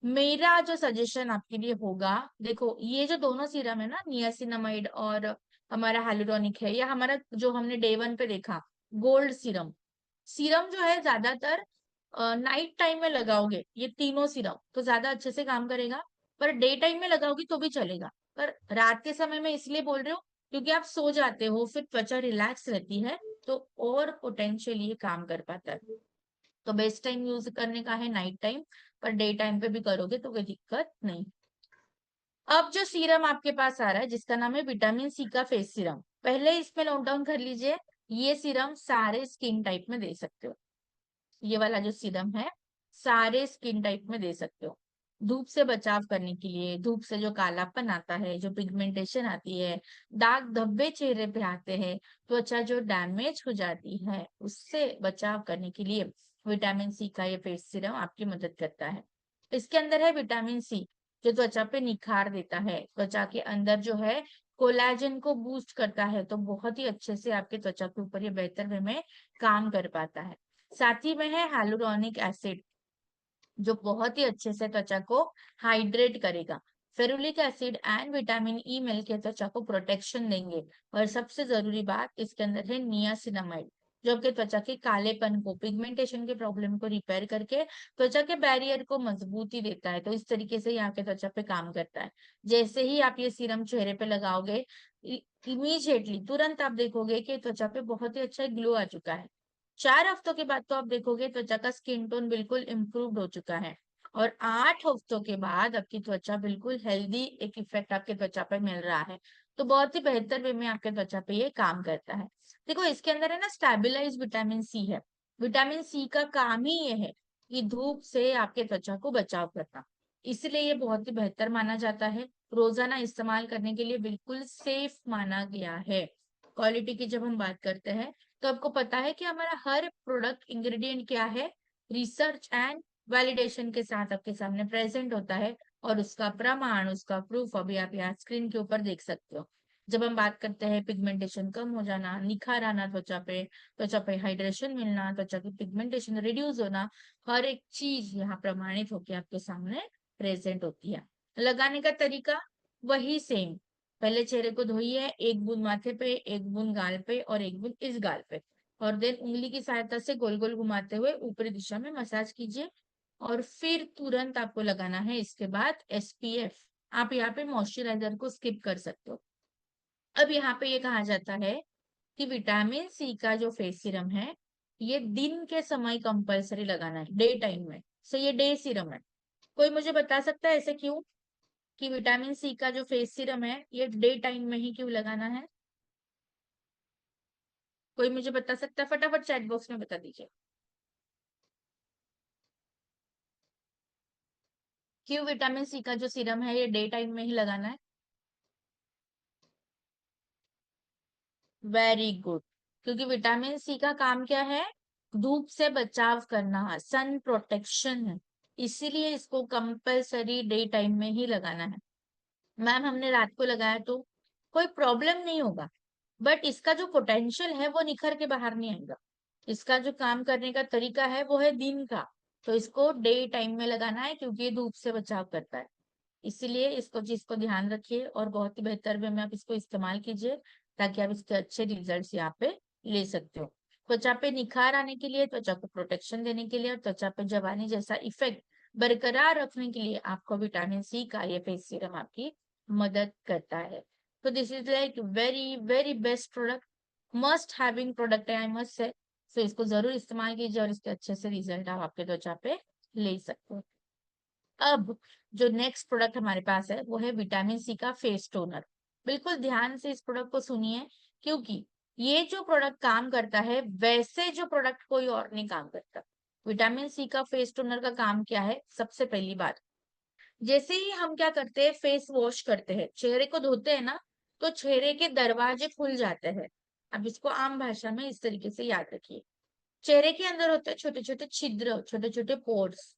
मेरा जो सजेशन आपके लिए होगा, देखो ये जो दोनों सीरम है ना, नियासिनामाइड और हमारा हाइलुरोनिक है, या हमारा जो हमने डे 1 पे देखा गोल्ड सीरम, सीरम जो है ज्यादातर नाइट टाइम में लगाओगे ये तीनों सीरम तो ज्यादा अच्छे से काम करेगा। पर डे टाइम में लगाओगी तो भी चलेगा, पर रात के समय में इसलिए बोल रही हूँ क्योंकि आप सो जाते हो, फिर त्वचा रिलैक्स रहती है, तो और पोटेंशियल ये काम कर पाता है। तो बेस्ट टाइम यूज करने का है night time, per day time पे भी करोगे तो कोई दिक्कत नहीं। अब जो सीरम आपके पास आ रहा है, जिसका नाम है विटामिन सी का फेस सीरम, पहले इसमें नोट डाउन कर लीजिए। ये सीरम सारे स्किन टाइप में दे सकते हो। ये वाला जो सीरम है सारे स्किन टाइप में दे सकते हो। धूप से बचाव करने के लिए, धूप से जो कालापन आता है, जो पिगमेंटेशन आती है, दाग धब्बे चेहरे पे आते हैं, त्वचा जो डैमेज हो जाती है, उससे बचाव करने के लिए विटामिन सी का ये फेस सीरम आपकी मदद करता है। इसके अंदर है विटामिन सी, जो त्वचा पे निखार देता है, त्वचा के अंदर जो है कोलेजन को बूस्ट करता है, तो बहुत ही अच्छे से आपके त्वचा के ऊपर ये बेहतर वे में काम कर पाता है। साथ ही में है हाइलुरोनिक एसिड, जो बहुत ही अच्छे से त्वचा को हाइड्रेट करेगा। Ferulic acid and vitamin E मिलकर त्वचा को प्रोटेक्शन देंगे। और सबसे जरूरी बात, इसके अंदर है नियासिनामाइड, जो आपके त्वचा के कालेपन को, पिगमेंटेशन के प्रॉब्लम को रिपेयर करके त्वचा के बैरियर को मजबूती देता है। तो इस तरीके से यहाँ के त्वचा पे काम करता है। जैसे ही आप ये सीरम चेहरे पे लगाओगे, इमीजिएटली तुरंत आप देखोगे कि त्वचा पे बहुत ही अच्छा ग्लो आ चुका है। 4 हफ्तों के बाद तो आप देखोगे त्वचा का स्किन टोन बिल्कुल इम्प्रूव्ड हो चुका है। और 8 हफ्तों के बाद आपकी त्वचा बिल्कुल हेल्दी एक इफेक्ट आपके त्वचा पे मिल रहा है। तो बहुत ही बेहतर वे में आपके त्वचा पे ये काम करता है। देखो इसके अंदर है ना स्टेबलाइज विटामिन सी है। विटामिन सी का काम ही ये है कि धूप से आपके त्वचा को बचाव करना, इसलिए ये बहुत ही बेहतर माना जाता है। रोजाना इस्तेमाल करने के लिए बिल्कुल सेफ माना गया है। क्वालिटी की जब हम बात करते हैं, तो आपको पता है कि हमारा हर प्रोडक्ट इंग्रेडिएंट क्या है, रिसर्च एंड वैलिडेशन के साथ आपके सामने प्रेजेंट होता है। और उसका प्रमाण, उसका प्रूफ अभी आप यहाँ स्क्रीन के ऊपर देख सकते हो। जब हम बात करते हैं पिगमेंटेशन कम हो जाना, निखार आना त्वचा पे, त्वचा पे हाइड्रेशन मिलना, त्वचा की पिगमेंटेशन रिड्यूस होना, हर एक चीज यहाँ प्रमाणित होकर आपके सामने प्रेजेंट होती है। लगाने का तरीका वही सेम, पहले चेहरे को धोइए, एक बूंद माथे पे, एक बूंद गाल पे और एक बूंद इस गाल पे, और देन उंगली की सहायता से गोल गोल घुमाते हुए ऊपरी दिशा में मसाज कीजिए। और फिर तुरंत आपको लगाना है इसके बाद SPF। आप यहाँ पे मॉइस्चराइजर को स्किप कर सकते हो। अब यहाँ पे ये कहा जाता है कि विटामिन सी का जो फेस सीरम है, ये दिन के समय कंपलसरी लगाना है, डे टाइम में। सो ये डे सीरम है। कोई मुझे बता सकता है ऐसे क्यों, कि विटामिन सी का जो फेस सीरम है ये डे टाइम में ही क्यों लगाना है? कोई मुझे बता सकता है? फटाफट चैट बॉक्स में बता दीजिए, क्यों विटामिन सी का जो सीरम है ये डे टाइम में ही लगाना है? Very good. क्योंकि विटामिन सी का काम क्या है? धूप से बचाव करना, सन प्रोटेक्शन है। इसीलिए इसको कंपलसरी डे टाइम में ही लगाना है। मैम हमने रात को लगाया तो कोई प्रॉब्लम नहीं होगा, बट इसका जो पोटेंशियल है वो निखर के बाहर नहीं आएगा। इसका जो काम करने का तरीका है वो है दिन का, तो इसको डे टाइम में लगाना है क्योंकि ये धूप से बचाव करता है। इसीलिए इसको चीज को ध्यान रखिए और बहुत ही बेहतर वे में आप इसको इस्तेमाल कीजिए, ताकि आप इसके अच्छे रिजल्ट्स यहाँ पे ले सकते हो। त्वचा पे निखार आने के लिए, त्वचा को प्रोटेक्शन देने के लिए और त्वचा पे जवानी जैसा इफेक्ट बरकरार रखने के लिए आपको विटामिन सी का ये फेस सीरम आपकी मदद करता है। तो this is like very very best product, must having product है, आई मस्ट से। तो इसको जरूर इस्तेमाल कीजिए और इसके अच्छे से रिजल्ट आप आपके त्वचा पे ले सकते हो। अब जो नेक्स्ट प्रोडक्ट हमारे पास है वो है विटामिन सी का फेस टोनर। बिल्कुल ध्यान से इस प्रोडक्ट को सुनिए, क्योंकि ये जो प्रोडक्ट काम करता है वैसे जो प्रोडक्ट कोई और नहीं काम करता। विटामिन सी का फेस टोनर का काम क्या है? सबसे पहली बात, जैसे ही हम क्या करते हैं, फेस वॉश करते हैं, चेहरे को धोते हैं ना, तो चेहरे के दरवाजे खुल जाते हैं। अब इसको आम भाषा में इस तरीके से याद रखिए। चेहरे के अंदर होते हैं छोटे छोटे छिद्र, छोटे छोटे पोर्स,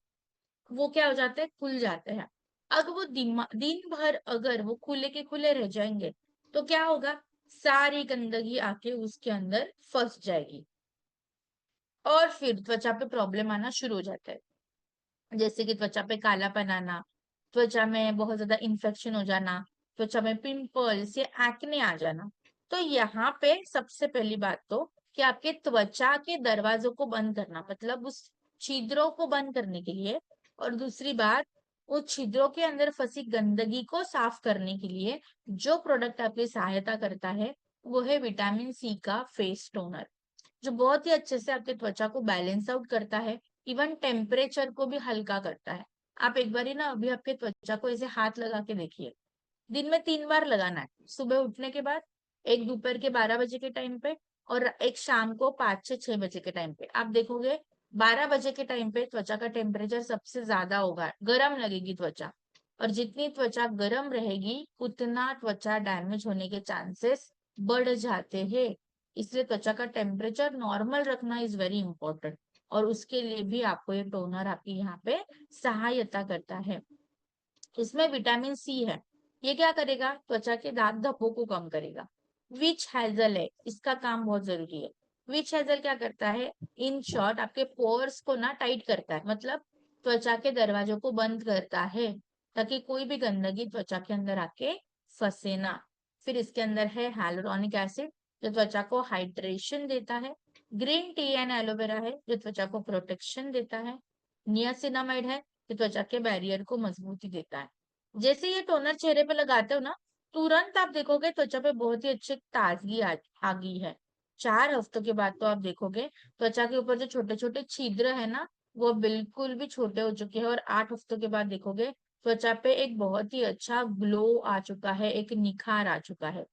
वो क्या हो जाते हैं? खुल जाते हैं। अगर वो दिन भर अगर वो खुले के खुले रह जाएंगे तो क्या होगा? सारी गंदगी आके उसके अंदर फंस जाएगी और फिर त्वचा पे प्रॉब्लम आना शुरू हो जाता है। जैसे कि त्वचा पे कालापन आना, त्वचा में बहुत ज्यादा इन्फेक्शन हो जाना, त्वचा में पिंपल्स या एक्ने आ जाना। तो यहाँ पे सबसे पहली बात तो कि आपके त्वचा के दरवाजों को बंद करना, मतलब उस छिद्रों को बंद करने के लिए, और दूसरी बात, उस छिद्रों के अंदर फंसी गंदगी को साफ करने के लिए जो प्रोडक्ट आपकी सहायता करता है वो है विटामिन सी का फेस टोनर, जो बहुत ही अच्छे से आपके त्वचा को बैलेंस आउट करता है, इवन टेम्परेचर को भी हल्का करता है। आप एक बार ही ना अभी आपके त्वचा को ऐसे हाथ लगा के देखिए। दिन में 3 बार लगाना है, सुबह उठने के बाद, एक दोपहर के 12 बजे के टाइम पे, और एक शाम को 5 से 6 बजे के टाइम पे। आप देखोगे 12 बजे के टाइम पे त्वचा का टेम्परेचर सबसे ज्यादा होगा, गर्म लगेगी त्वचा, और जितनी त्वचा गर्म रहेगी उतना त्वचा डैमेज होने के चांसेस बढ़ जाते हैं। इसलिए त्वचा का टेम्परेचर नॉर्मल रखना इज वेरी इंपॉर्टेंट, और उसके लिए भी आपको ये टोनर आपकी यहाँ पे सहायता करता है। इसमें विटामिन सी है, ये क्या करेगा? त्वचा के दाग धब्बों को कम करेगा। विच हेजल है, इसका काम बहुत जरूरी है। विच हेजल क्या करता है? इन शॉर्ट आपके पोर्स को ना टाइट करता है, मतलब त्वचा के दरवाजों को बंद करता है, ताकि कोई भी गंदगी त्वचा के अंदर आके फंसे ना। फिर इसके अंदर है hyaluronic एसिड, जो त्वचा को हाइड्रेशन देता है। ग्रीन टी एंड एलोवेरा है, जो त्वचा को प्रोटेक्शन देता है। नियासिनामाइड है, जो त्वचा के बैरियर को मजबूती देता है। जैसे ये टोनर चेहरे पे लगाते हो ना, तुरंत आप देखोगे त्वचा पे बहुत ही अच्छी ताजगी आ गई है। 4 हफ्तों के बाद तो आप देखोगे त्वचा के ऊपर जो छोटे छोटे छिद्र है ना, वो बिल्कुल भी छोटे हो चुके हैं, और 8 हफ्तों के बाद देखोगे त्वचा पे एक बहुत ही अच्छा ग्लो आ चुका है, एक निखार आ चुका है।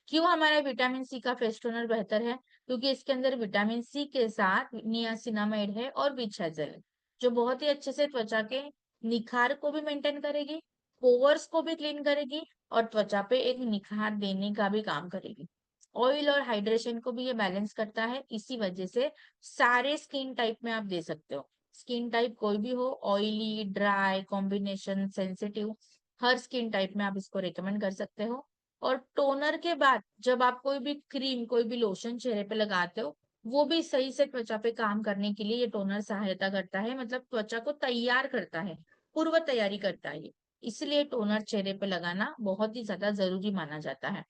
क्यों हमारा विटामिन सी का फेस टोनर बेहतर है? क्योंकि इसके अंदर विटामिन सी के साथ नियासिनामाइड है और विच हेजल है, जो बहुत ही अच्छे से त्वचा के निखार को भी मेंटेन करेगी, पोर्स को भी क्लीन करेगी, और त्वचा पे एक निखार देने का भी काम करेगी। ऑयल और हाइड्रेशन को भी ये बैलेंस करता है, इसी वजह से सारे स्किन टाइप में आप दे सकते हो। स्किन टाइप कोई भी हो, ऑयली, ड्राई, कॉम्बिनेशन, सेंसिटिव, हर स्किन टाइप में आप इसको रिकमेंड कर सकते हो। और टोनर के बाद जब आप कोई भी क्रीम, कोई भी लोशन चेहरे पे लगाते हो, वो भी सही से त्वचा पे काम करने के लिए ये टोनर सहायता करता है, मतलब त्वचा को तैयार करता है, पूर्व तैयारी करता है ये। इसलिए टोनर चेहरे पे लगाना बहुत ही ज्यादा जरूरी माना जाता है।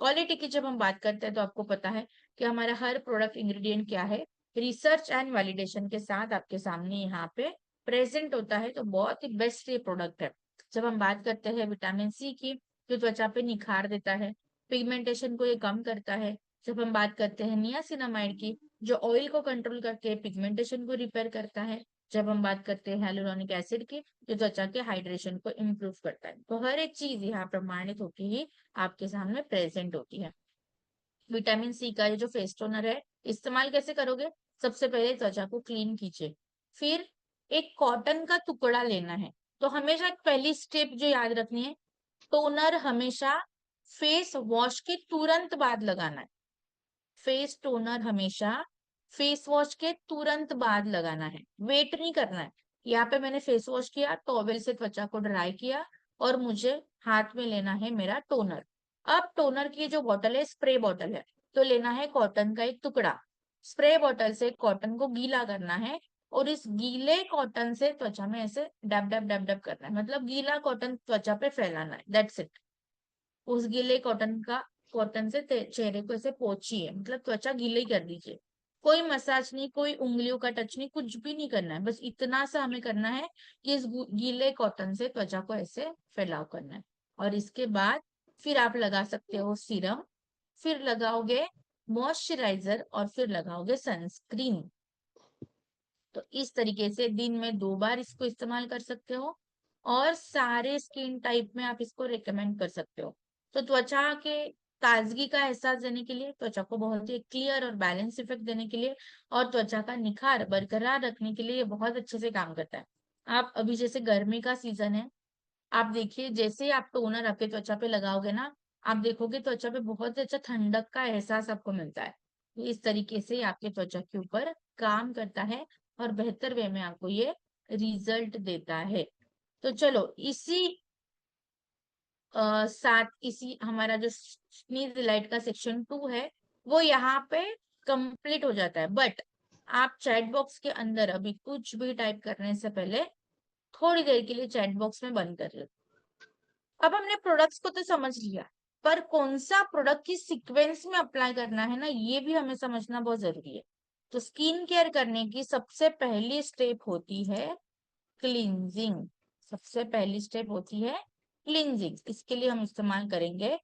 क्वालिटी की जब हम बात करते हैं तो आपको पता है कि हमारा हर प्रोडक्ट इंग्रेडिएंट क्या है, रिसर्च एंड वैलिडेशन के साथ आपके सामने यहाँ पे प्रेजेंट होता है, तो बहुत ही बेस्ट ये प्रोडक्ट है। जब हम बात करते हैं विटामिन सी की, जो त्वचा पे निखार देता है, पिगमेंटेशन को ये कम करता है। जब हम बात करते हैं नियासिनामाइड की, जो ऑयल को कंट्रोल करके पिगमेंटेशन को रिपेयर करता है। जब हम बात करते हैं hyaluronic एसिड की, जो त्वचा के हाइड्रेशन को इम्प्रूव करता है। तो हर एक चीज यहाँ प्रमाणित होकर ही आपके सामने प्रेजेंट होती है। विटामिन सी का ये जो फेस टोनर है, इस्तेमाल कैसे करोगे? सबसे पहले त्वचा को क्लीन कीजिए, फिर एक कॉटन का टुकड़ा लेना है। तो हमेशा पहली स्टेप जो याद रखनी है, टोनर हमेशा फेस वॉश के तुरंत बाद लगाना है। फेस टोनर हमेशा फेस वॉश के तुरंत बाद लगाना है, वेट नहीं करना है। यहाँ पे मैंने फेस वॉश किया, टॉवेल से त्वचा को ड्राई किया, और मुझे हाथ में लेना है मेरा टोनर। अब टोनर की जो बॉटल है, स्प्रे बॉटल है, तो लेना है कॉटन का एक टुकड़ा। स्प्रे बॉटल से कॉटन को गीला करना है, और इस गीले कॉटन से त्वचा में ऐसे डब डब डब डब करना है, मतलब गीला कॉटन त्वचा पे फैलाना है, दैट्स इट। उस गीले कॉटन से चेहरे को ऐसे पोंछिए, मतलब त्वचा गीली कर दीजिए। कोई मसाज नहीं, कोई उंगलियों का टच नहीं, कुछ भी नहीं करना है, बस इतना सा हमें करना है कि इस गीले कॉटन से त्वचा को ऐसे फैलाव करना है। और इसके बाद फिर आप लगा सकते हो सीरम, फिर लगाओगे मॉइस्चराइजर, और फिर लगाओगे सनस्क्रीन। तो इस तरीके से दिन में 2 बार इसको इस्तेमाल कर सकते हो, और सारे स्किन टाइप में आप इसको रिकमेंड कर सकते हो। तो त्वचा के ताजगी का एहसास देने के लिए, त्वचा को बहुत ही क्लियर और बैलेंस इफेक्ट देने के लिए, और त्वचा का निखार बरकरार रखने के लिए ये बहुत अच्छे से काम करता है। आप अभी जैसे गर्मी का सीजन है, आप देखिए जैसे ही आप टोनर आपके त्वचा पे लगाओगे ना, आप देखोगे त्वचा पे बहुत अच्छा ठंडक का एहसास आपको मिलता है। तो इस तरीके से आपके त्वचा के ऊपर काम करता है, और बेहतर वे में आपको ये रिजल्ट देता है। तो चलो इसी साथ इसी हमारा जो स्नीज डिलाइट का सेक्शन 2 है, वो यहाँ पे कंप्लीट हो जाता है। बट आप चैट बॉक्स के अंदर अभी कुछ भी टाइप करने से पहले थोड़ी देर के लिए चैट बॉक्स में बंद कर लो। अब हमने प्रोडक्ट्स को तो समझ लिया, पर कौन सा प्रोडक्ट की सीक्वेंस में अप्लाई करना है ना, ये भी हमें समझना बहुत जरूरी है। तो स्किन केयर करने की सबसे पहली स्टेप होती है क्लींजिंग। सबसे पहली स्टेप होती है क्लींजिंग। इसके लिए हम इस्तेमाल करेंगे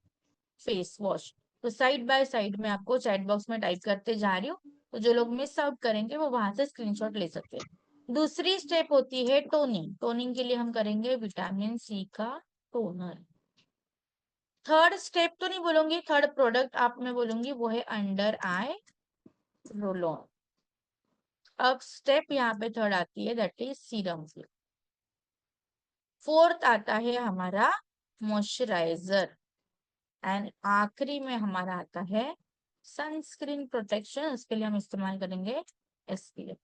फेस वॉश। तो साइड बाय साइड में आपको चैट बॉक्स में टाइप करते जा रही हूँ, तो जो लोग मिस आउट करेंगे वो वहां से स्क्रीनशॉट ले सकते हैं। दूसरी स्टेप होती है टोनिंग। टोनिंग के लिए हम करेंगे विटामिन सी का टोनर। थर्ड स्टेप तो नहीं बोलूंगी, थर्ड प्रोडक्ट आप मैं बोलूंगी वो है अंडर आई रोल ऑन। अब स्टेप यहाँ पे थर्ड आती है, दैट इज सीरम। फोर्थ आता है हमारा मॉइस्चराइजर, एंड आखिरी में हमारा आता है सनस्क्रीन प्रोटेक्शन। उसके लिए हम इस्तेमाल करेंगे एसपीएफ।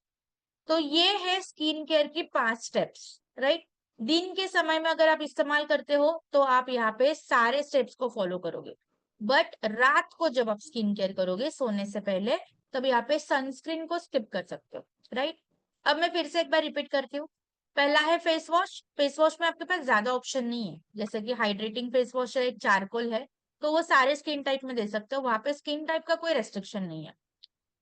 तो ये है स्किन केयर की 5 स्टेप्स, राइट। दिन के समय में अगर आप इस्तेमाल करते हो तो आप यहाँ पे सारे स्टेप्स को फॉलो करोगे, बट रात को जब आप स्किन केयर करोगे सोने से पहले, तब यहाँ पे सनस्क्रीन को स्किप कर सकते हो, राइट। अब मैं फिर से एक बार रिपीट करती हूँ। पहला है फेस वॉश। फेस वॉश में आपके पास ज्यादा ऑप्शन नहीं है, जैसे कि हाइड्रेटिंग फेस वॉश है, एक चारकोल है, तो वो सारे स्किन टाइप में दे सकते हो, वहां पे स्किन टाइप का कोई रेस्ट्रिक्शन नहीं है।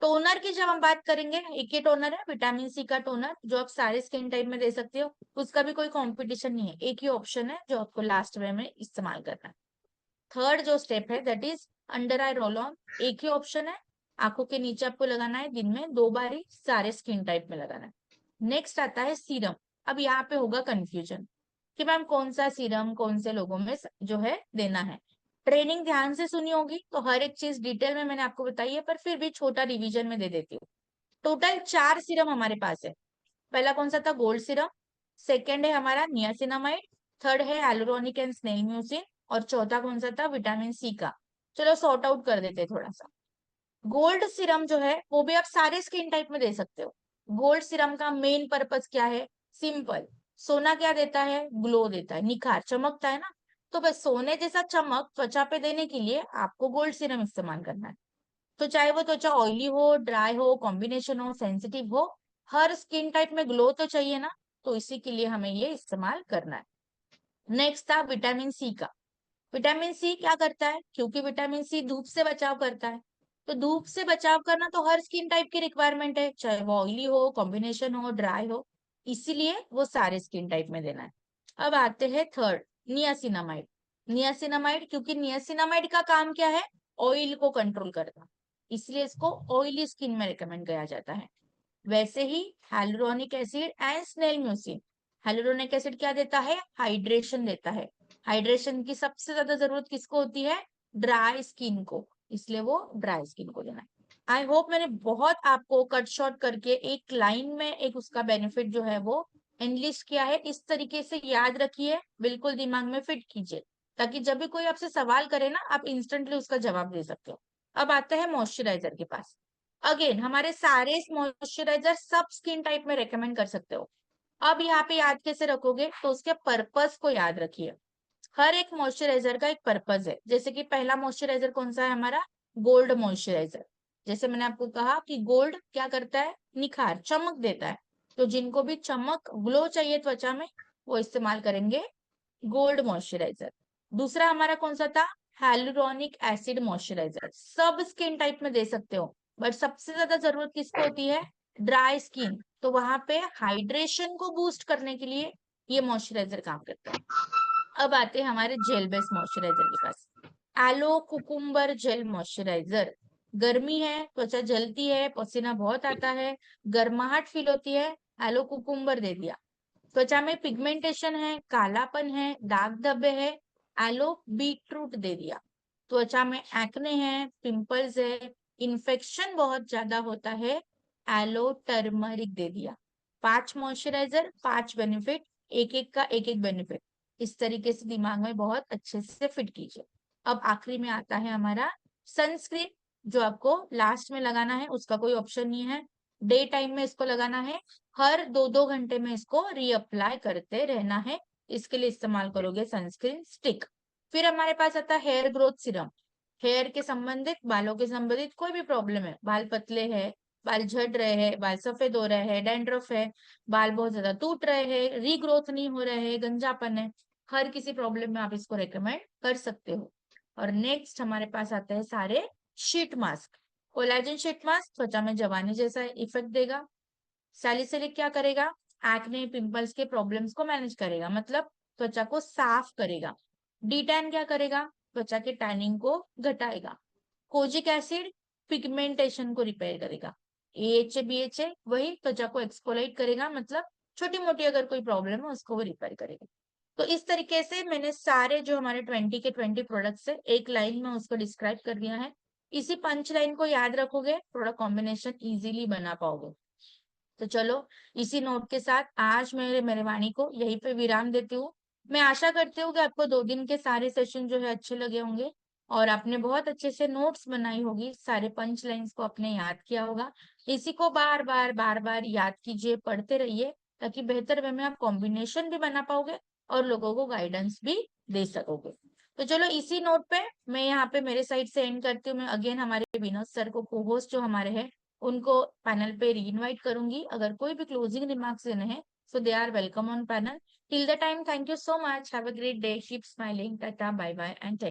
टोनर की जब हम बात करेंगे, एक ही टोनर है विटामिन सी का टोनर, जो आप सारे स्किन टाइप में दे सकते हो, उसका भी कोई कंपटीशन नहीं है, एक ही ऑप्शन है जो आपको लास्ट वे में इस्तेमाल करना है। थर्ड जो स्टेप है that is under I roll on. एक ही ऑप्शन है, आंखों के नीचे आपको लगाना है, दिन में 2 बार ही सारे स्किन टाइप में लगाना है। नेक्स्ट आता है सीरम। अब यहाँ पे होगा कंफ्यूजन कि मैम कौन सा सीरम कौन से लोगों में जो है देना है। ट्रेनिंग ध्यान से सुनी होगी तो हर एक चीज डिटेल में मैंने आपको बताई है, पर फिर भी छोटा रिवीजन में दे देती हूँ। टोटल 4 सीरम हमारे पास है। पहला कौन सा था? Gold serum. सेकेंड है हमारा नियासिनामाइड। थर्ड है hyaluronic एंड स्नेल म्यूसिन। और चौथा कौन सा था? विटामिन सी का। चलो सॉर्ट आउट कर देते हैं थोड़ा सा। गोल्ड सीरम जो है वो भी आप सारे स्किन टाइप में दे सकते हो। गोल्ड सीरम का मेन पर्पस क्या है? सिंपल। सोना क्या देता है? ग्लो देता है, निखार, चमकता है ना। तो बस सोने जैसा चमक त्वचा पे देने के लिए आपको गोल्ड सीरम इस्तेमाल करना है। तो चाहे वो त्वचा ऑयली हो, ड्राई हो, कॉम्बिनेशन हो, सेंसिटिव हो, हर स्किन टाइप में ग्लो तो चाहिए ना, तो इसी के लिए हमें ये इस्तेमाल करना है। नेक्स्ट था विटामिन सी का। विटामिन सी क्या करता है, क्योंकि विटामिन सी धूप से बचाव करता है, तो धूप से बचाव करना तो हर स्किन टाइप की रिक्वायरमेंट है, चाहे वो ऑयली हो, कॉम्बिनेशन हो, ड्राई हो, इसीलिए वो सारे स्किन टाइप में देना है। अब आते हैं थर्ड, नियासिनामाइड। नियासिनामाइड, क्योंकि नियासिनामाइड का काम क्या है, ऑयल को कंट्रोल करना, इसलिए इसको ऑयली स्किन में रिकमेंड किया जाता है। वैसे ही hyaluronic acid and snail mucin. hyaluronic acid क्या देता है, हाइड्रेशन देता है। हाइड्रेशन की सबसे ज्यादा जरूरत किसको होती है, ड्राई स्किन को, इसलिए वो ड्राई स्किन को देना है। आई होप मैंने बहुत आपको कट शॉर्ट करके एक लाइन में एक उसका बेनिफिट जो है वो एनलिस्ट किया है। इस तरीके से याद रखिए, बिल्कुल दिमाग में फिट कीजिए, ताकि जब भी कोई आपसे सवाल करे ना, आप इंस्टेंटली उसका जवाब दे सकते हो। अब आते हैं मॉइस्चराइजर के पास। अगेन हमारे सारे मॉइस्चराइजर सब स्किन टाइप में रेकमेंड कर सकते हो। अब यहाँ पे याद कैसे रखोगे, तो उसके पर्पस को याद रखिए। हर एक मॉइस्चराइजर का एक पर्पस है। जैसे कि पहला मॉइस्चराइजर कौन सा है हमारा, गोल्ड मॉइस्चराइजर। जैसे मैंने आपको कहा कि गोल्ड क्या करता है, निखार, चमक देता है, तो जिनको भी चमक, ग्लो चाहिए त्वचा में, वो इस्तेमाल करेंगे गोल्ड मॉइस्चराइजर। दूसरा हमारा कौन सा था, hyaluronic एसिड मॉइस्चराइजर। सब स्किन टाइप में दे सकते हो, बट सबसे ज्यादा जरूरत किसको होती है, ड्राई स्किन, तो वहां पे हाइड्रेशन को बूस्ट करने के लिए ये मॉइस्चराइजर काम करता है। अब आते हैं हमारे जेल बेस्ड मॉइस्चराइजर के पास। Aloe cucumber gel moisturiser. गर्मी है, त्वचा जलती है, पसीना बहुत आता है, गर्माहट फील होती है, एलो कुकुम्बर दे दिया। त्वचा में पिगमेंटेशन है, कालापन है, दाग धब्बे है, एलो बीटरूट दे दिया। त्वचा में एक्ने है, पिंपल्स है, इन्फेक्शन बहुत ज्यादा होता है, एलो टर्मरिक दे दिया। 5 मॉइस्चराइजर, 5 बेनिफिट, एक एक का एक एक बेनिफिट, इस तरीके से दिमाग में बहुत अच्छे से फिट कीजिए। अब आखिरी में आता है हमारा सनस्क्रीन, जो आपको लास्ट में लगाना है, उसका कोई ऑप्शन नहीं है। डे टाइम में इसको लगाना है, हर 2-2 घंटे में इसको रीअप्लाई करते रहना है। इसके लिए इस्तेमाल करोगे सनस्क्रीन स्टिक। फिर हमारे पास आता है हेयर ग्रोथ सीरम। हेयर के संबंधित, बालों के संबंधित कोई भी प्रॉब्लम है, बाल पतले हैं, बाल झड़ रहे हैं, बाल सफेद हो रहे हैं, डैंड्रफ है, बाल बहुत ज्यादा टूट रहे हैं, रीग्रोथ नहीं हो रहे हैं, गंजापन है, हर किसी प्रॉब्लम में आप इसको रेकमेंड कर सकते हो। और नेक्स्ट हमारे पास आते हैं सारे sheet mask. Collagen sheet mask त्वचा में जवानी जैसा इफेक्ट देगा। सैलिसिलिक क्या करेगा, एक्ने, पिंपल्स के प्रॉब्लम्स को मैनेज करेगा, मतलब त्वचा को साफ करेगा। डी10 क्या करेगा, त्वचा के टैनिंग को घटाएगा। कोजिक एसिड पिगमेंटेशन को रिपेयर करेगा। एएचए बीएचए वही त्वचा को एक्सफोलिएट करेगा, मतलब छोटी मोटी अगर कोई प्रॉब्लम है उसको वो रिपेयर करेगा। तो इस तरीके से मैंने सारे जो हमारे 20 के 20 प्रोडक्ट्स है, एक लाइन में उसको डिस्क्राइब कर दिया है। इसी पंच लाइन को याद रखोगे, प्रोडक्ट कॉम्बिनेशन इजीली बना पाओगे। तो चलो, इसी नोट के साथ आज मेरे वाणी को यहीं पे विराम देती हूँ। मैं आशा करती हूँ कि आपको 2 दिन के सारे सेशन जो है अच्छे लगे होंगे, और आपने बहुत अच्छे से नोट्स बनाई होगी, सारे पंच लाइन्स को आपने याद किया होगा। इसी को बार बार याद कीजिए, पढ़ते रहिए, ताकि बेहतर वे में आप कॉम्बिनेशन भी बना पाओगे और लोगों को गाइडेंस भी दे सकोगे। तो चलो, इसी नोट पे मैं यहाँ पे मेरे साइड से एंड करती हूँ। मैं अगेन हमारे विनोद सर को, को होस्ट जो हमारे हैं, उनको पैनल पे री इनवाइट करूंगी। अगर कोई भी क्लोजिंग रिमार्क्स देने हैं, so they are welcome on panel. Till the time, thank you so much. Have a great day. Keep smiling. Tata, bye bye, and take